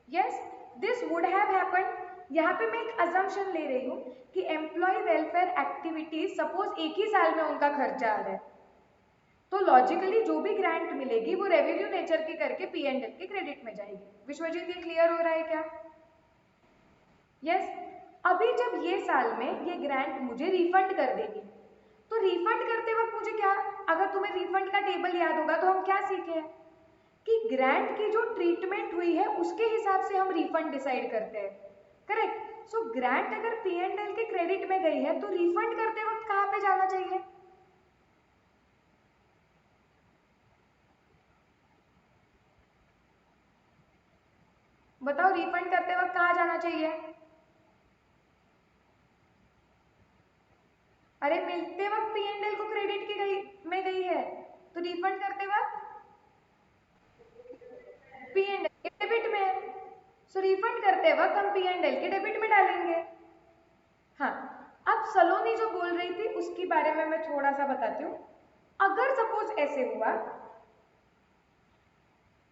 Yes, this would have happened. यहाँ पे मैं एक अजम्पशन ले रही हूँ कि एम्प्लॉय वेलफेयर एक्टिविटीज सपोज एक ही साल में उनका खर्चा आ रहा है, तो लॉजिकली जो भी ग्रांट मिलेगी वो रेवेन्यू नेचर की करके P&L के क्रेडिट में जाएगी। विश्वजीत ये क्लियर हो रहा है क्या? यस, अभी जब ये साल में ये ग्रांट मुझे रिफंड कर देगी, तो रिफंड करते वक्त मुझे क्या, अगर तुम्हें रिफंड का टेबल याद होगा तो हम क्या सीखे हैं कि ग्रांट की जो ट्रीटमेंट हुई है उसके हिसाब से हम रिफंड डिसाइड करते हैं। करेक्ट। सो ग्रांट अगर P&L के क्रेडिट में गई है तो रिफंड करते वक्त कहाँ पे जाना चाहिए? बताओ रिफंड करते वक्त कहाँ जाना चाहिए? अरे मिलते वक्त P&L को क्रेडिट की गई में गई है, तो रिफंड करते वक्त P&L के डेबिट में है। सो रिफंड करते वक्त हम P&L के डेबिट में डालेंगे। हाँ, अब सलोनी जो बोल रही थी उसके बारे में मैं थोड़ा सा बताती हूँ। अगर सपोज ऐसे हुआ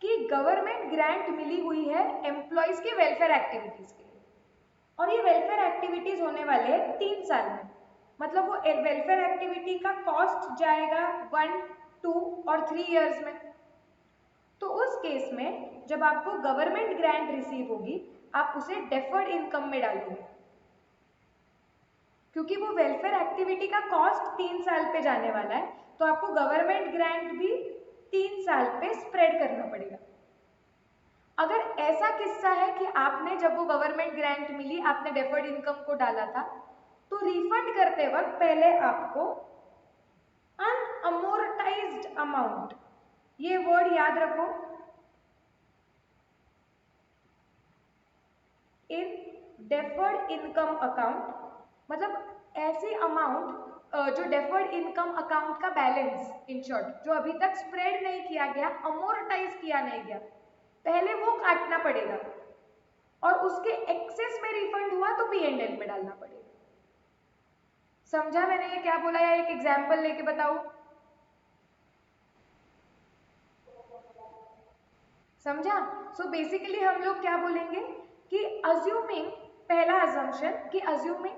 कि गवर्नमेंट ग्रांट मिली हुई है एम्प्लॉयज के वेलफेयर एक्टिविटीज के लिए, और ये वेलफेयर एक्टिविटीज होने वाले हैं 3 साल में, मतलब वो वेलफेयर एक्टिविटी का कॉस्ट जाएगा 1, 2 और 3 इयर्स में। तो उस केस में जब आपको गवर्नमेंट ग्रांट रिसीव होगी आप उसे डेफर्ड इनकम में डालोगे, क्योंकि वो वेलफेयर एक्टिविटी का कॉस्ट 3 साल पे जाने वाला है, तो आपको गवर्नमेंट ग्रांट भी 3 साल पे स्प्रेड करना पड़ेगा। अगर ऐसा किस्सा है कि आपने जब वो गवर्नमेंट ग्रांट मिली आपने डेफर्ड इनकम को डाला था, तो रिफंड करते वक्त पहले आपको अनअमोर्टाइज्ड अमाउंट, ये वर्ड याद रखो, इन डेफर्ड इनकम अकाउंट, मतलब ऐसी अमाउंट जो डेफर्ड इनकम अकाउंट का बैलेंस, इन शॉर्ट जो अभी तक स्प्रेड नहीं किया गया, अमोर्टाइज किया नहीं गया, पहले वो काटना पड़ेगा और उसके एक्सेस में रिफंड हुआ तो P&L में डालना पड़ेगा। समझा मैंने ये क्या बोला, या एक एग्जाम्पल लेके बताऊं? समझा? सो बेसिकली हम लोग क्या बोलेंगे कि अज्यूमिंग, पहला assumption कि assuming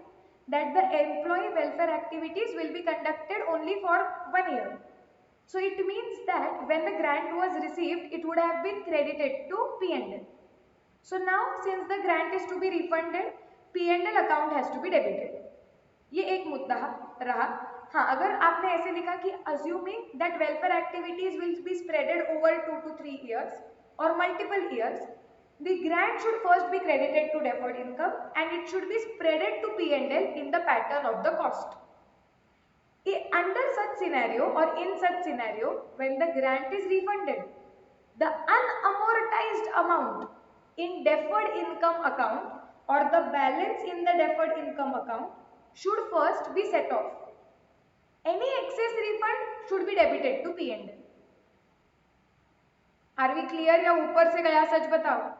that the employee welfare activities will be conducted only for 1 year. So it means that when the grant was received, it would have been credited to P&L. So now since the grant is to be refunded, P&L account has to be debited. ये एक मुद्दा रहा। हाँ, अगर आपने ऐसे लिखा कि assuming that welfare activities will be spreaded over 2 to 3 years or multiple years, the grant should first be credited to deferred income and it should be spreaded to P&L in the pattern of the cost. Under such scenario or in such scenario, when the grant is refunded, the unamortized amount in deferred income account or the balance in the deferred income account should first be set off. Any excess refund should be debited to P&L. Are we clear या ऊपर से गया सच बताओ?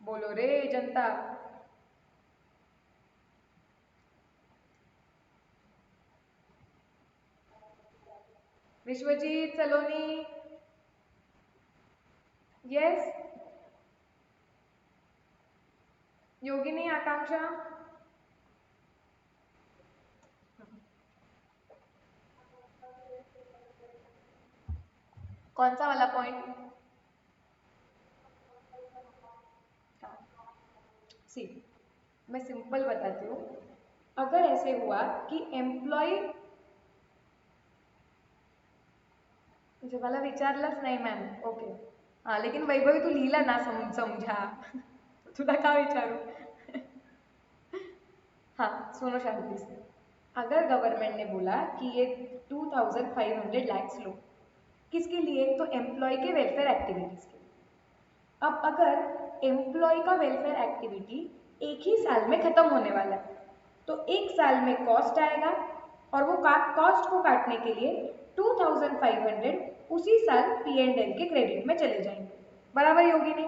बोलो रे जनता। विश्वजीत सलोनी, yes. योगिनी, आकांक्षा, कौन सा वाला पॉइंट? सी, मैं सिंपल बताती हूँ। अगर ऐसे हुआ कि एम्प्लॉय, तुझे मला विचारलंच नाही मॅम, ओके हाँ, लेकिन वैभवी तू लिहिला ना समझा तुला का विचारू? हाँ सुनो शांति से, अगर गवर्नमेंट ने बोला कि ये 2500 लैक्स लो, किसके लिए? तो एम्प्लॉय के वेलफेयर एक्टिविटीज के लिए। अब अगर एम्प्लॉय का वेलफेयर एक्टिविटी एक ही साल में खत्म होने वाला है, तो एक साल में कॉस्ट आएगा और वो कॉस्ट को काटने के लिए 2500 उसी साल P&L के क्रेडिट में चले जाएंगे। बराबर होगी नहीं?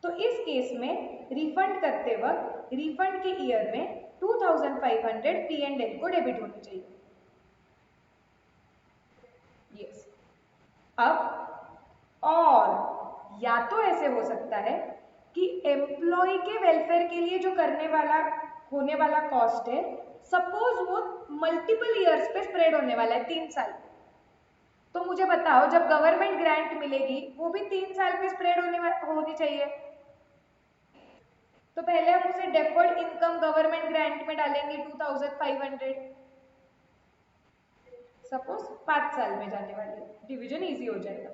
तो इस केस में रिफंड करते वक्त रिफंड के ईयर में 2500 P&L को डेबिट होनी चाहिए। यस। अब और या तो ऐसे हो सकता है कि एम्प्लॉय के वेलफेयर के लिए जो होने वाला कॉस्ट है, सपोज वो मल्टीपल ईयर्स पे स्प्रेड होने वाला है, 3 साल। तो मुझे बताओ, जब गवर्नमेंट ग्रांट मिलेगी वो भी 3 साल पे स्प्रेड होनी चाहिए। तो पहले हम उसे डेफर्ड इनकम गवर्नमेंट ग्रांट में डालेंगे 2500, सपोज 5 साल में जाने वाली, डिवीजन इजी हो जाएगा।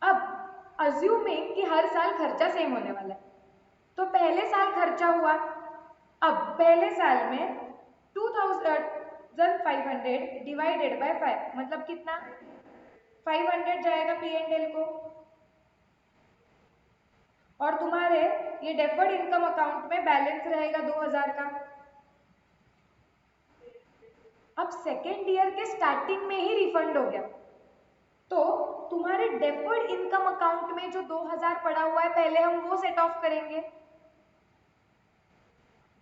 अब अज्यूमिंग कि हर साल खर्चा सेम होने वाला है, तो पहले साल खर्चा हुआ, अब पहले साल में 2500 डिवाइडेड बाय 5 मतलब कितना? 500 जाएगा P&L को, और तुम्हारे ये डेफर्ड इनकम अकाउंट में बैलेंस रहेगा 2000 का। अब सेकेंड ईयर के स्टार्टिंग में ही रिफंड हो गया, तो तुम्हारे डेफर्ड इनकम अकाउंट में जो 2000 पड़ा हुआ है, पहले हम वो सेट ऑफ करेंगे।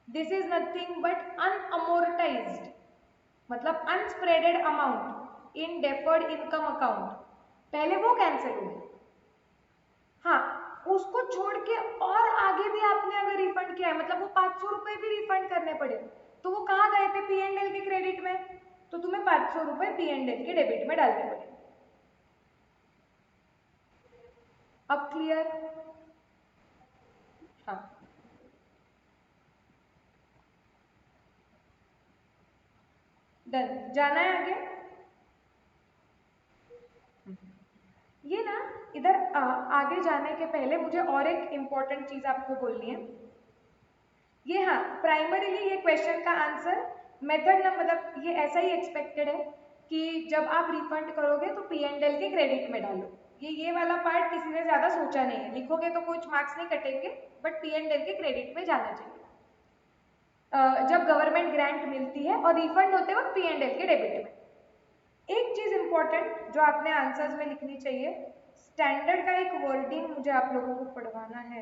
This is nothing but unamortized, मतलब unspreaded amount in deferred income account, पहले वो कैंसिल हो गया। हाँ, उसको छोड़ के और आगे भी आपने अगर रिफंड किया है, मतलब वो 500 रुपए भी रिफंड करने पड़े, तो वो कहाँ गए थे? P&L के क्रेडिट में, तो तुम्हें 500 रुपए P&L के डेबिट में डालने पड़े। अब क्लियर? हाँ, डन। जाना है आगे? ये ना, इधर आगे जाने के पहले मुझे और एक इम्पॉर्टेंट चीज आपको बोलनी है। ये हाँ, प्राइमरीली ये क्वेश्चन का आंसर मेथड ना, मतलब ये ऐसा ही एक्सपेक्टेड है कि जब आप रिफंड करोगे तो P&L के क्रेडिट में डालो, ये वाला पार्ट किसी ने ज़्यादा सोचा नहीं है, लिखोगे तो कुछ मार्क्स नहीं कटेंगे, बट P&L के क्रेडिट में जाना चाहिए। जब गवर्नमेंट ग्रांट मिलती है और रिफंड होते वक्त P&L के डेबिट में। एक चीज इंपॉर्टेंट जो आपने आंसर्स में लिखनी चाहिए, स्टैंडर्ड का एक वर्डिंग मुझे आप लोगों को पढ़वाना है।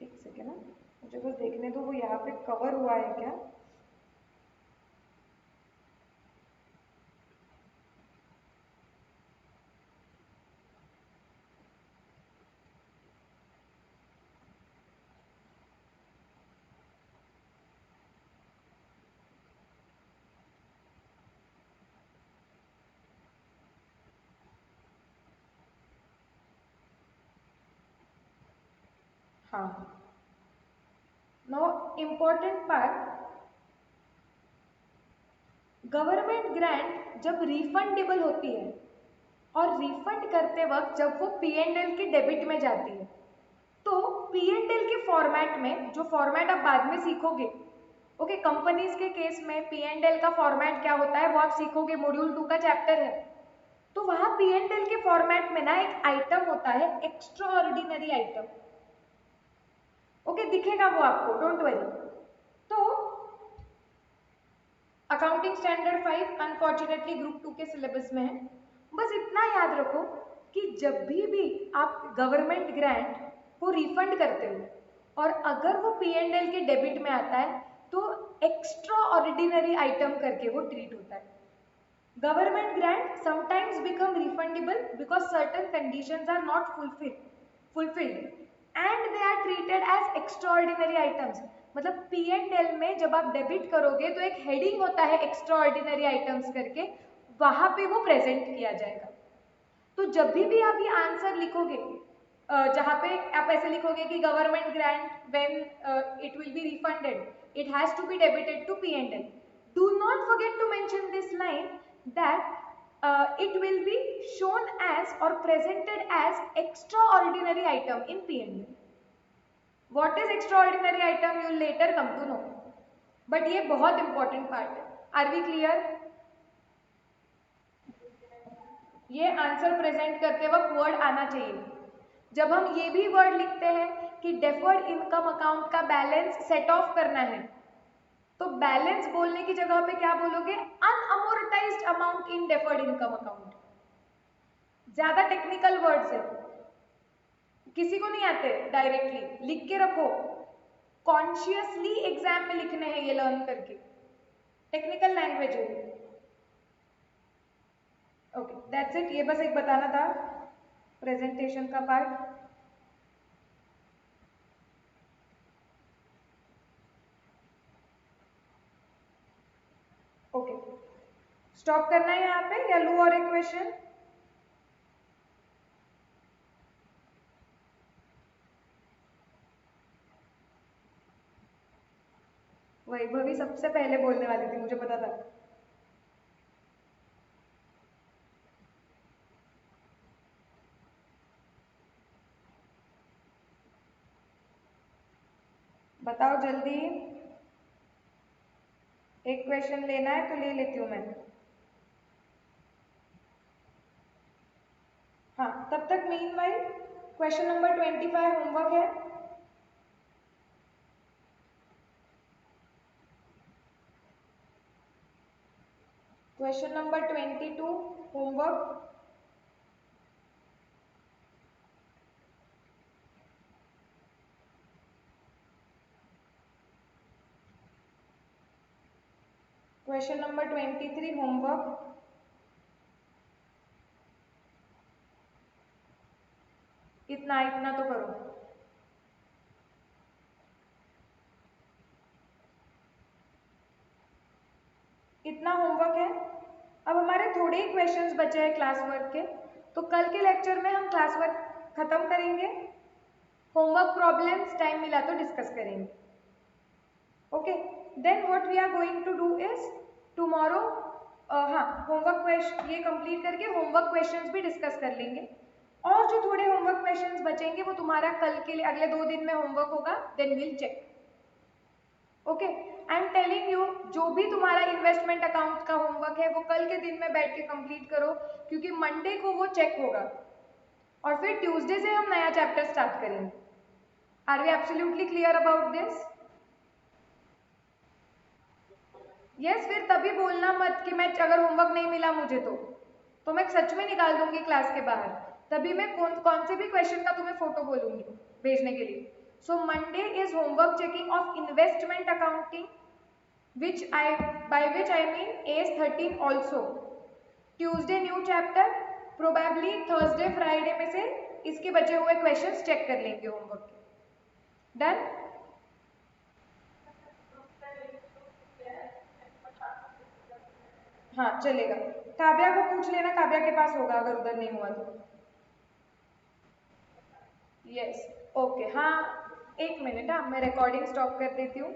एक सेकेंड ना, मुझे बस देखने दो वो यहाँ पे कवर हुआ है क्या। हाँ, know important part, government grant जब रिफंडेबल होती है और रिफंड करते वक्त जब वो P&L के डेबिट में जाती है, तो P&L के फॉर्मेट में, जो फॉर्मेट आप बाद में सीखोगे, ओके, कंपनीज के केस में P&L का फॉर्मेट क्या होता है वो आप सीखोगे, मॉड्यूल 2 का चैप्टर है। तो वहां P&L के फॉर्मेट में ना एक आइटम होता है, एक्स्ट्रा ऑर्डिनरी आइटम, ओके, दिखेगा वो आपको, डोंट वरी। तो अकाउंटिंग स्टैंडर्ड 5 अनफॉर्चुनेटली ग्रुप 2 के सिलेबस में है। बस इतना याद रखो कि जब भी आप गवर्नमेंट ग्रांट को रिफंड करते हो और अगर वो P&L के डेबिट में आता है तो एक्स्ट्रा ऑर्डिनरी आइटम करके वो ट्रीट होता है। Government grant sometimes become refundable because certain conditions are not fulfilled and they are treated as extraordinary items। मतलब P&L में जब आप डेबिट करोगे तो एक हेडिंग होता है एक्स्ट्राऑर्डिनरी आइटम्स करके, वहां पे वो प्रेजेंट किया जाएगा। तो जब भी आप ये आंसर लिखोगे, जहां पे आप ऐसे लिखोगे कि government grant when it will be refunded it has to be debited to P&L, do not forget to mention this line that it will be shown as or presented as extraordinary item in P&L। what is extraordinary item you will later come to know, but ये बहुत important part है। are we clear? ये answer present करते वक्त word आना चाहिए। जब हम ये भी वर्ड लिखते हैं कि डेफर्ड इनकम अकाउंट का बैलेंस सेट ऑफ करना है, तो बैलेंस बोलने की जगह पे क्या बोलोगे, unamortized amount in deferred income account. ज्यादा टेक्निकल वर्ड्स है, किसी को नहीं आते डायरेक्टली, लिख के रखो, कॉन्शियसली एग्जाम में लिखने हैं ये लर्न करके, टेक्निकल लैंग्वेज है। ओके दैट्स इट, ये बस एक बताना था प्रेजेंटेशन का पार्ट। ओके स्टॉप करना है यहाँ पे या लू और एक क्वेश्चन? वैभवी सबसे पहले बोलने वाली थी, मुझे पता था। बताओ जल्दी, एक क्वेश्चन लेना है तो ले लेती हूँ मैं। हाँ तब तक मीनवाइल क्वेश्चन नंबर 25 होमवर्क है। Question number 22 homework. Question number 23 homework. इतना इतना तो करो। इतना होमवर्क है। अब हमारे थोड़े ही क्वेश्चंस बचे हैं क्लास वर्क के, तो कल के लेक्चर में हम क्लास वर्क खत्म करेंगे, होमवर्क प्रॉब्लम्स टाइम मिला तो डिस्कस करेंगे। Okay then what we are going to do is tomorrow, हाँ होमवर्क क्वेश्चन ये कंप्लीट करके होमवर्क क्वेश्चंस भी डिस्कस कर लेंगे। और जो थोड़े होमवर्क क्वेश्चंस बचेंगे वो तुम्हारा कल के लिए अगले 2 दिन में होमवर्क होगा, then will check. Okay, I am telling you, जो भी तुम्हारा इन्वेस्टमेंट अकाउंट का होमवर्क है वो कल के दिन में बैठ के कंप्लीट करो, क्योंकि मंडे को वो चेक होगा और फिर ट्यूसडे से हम नया चैप्टर स्टार्ट करेंगे। Are we absolutely clear about this? Yes, फिर तभी बोलना मत कि मैं अगर होमवर्क नहीं मिला मुझे तो मैं सच में निकाल दूंगी क्लास के बाहर। तभी मैं कौन कौन से भी क्वेश्चन का तुम्हें फोटो बोलूंगी भेजने के लिए। So Monday is homework checking of investment accounting, by which I mean AS13 also. Tuesday new chapter, probably Thursday Friday में से इसके बचे हुए क्वेश्चंस चेक कर लेंगे होमवर्क के। डन? हाँ चलेगा। काव्या को पूछ लेना, काव्या के पास होगा अगर उधर नहीं हुआ तो। Yes, okay. हाँ, एक मिनट, हाँ मैं रिकॉर्डिंग स्टॉप कर देती हूँ।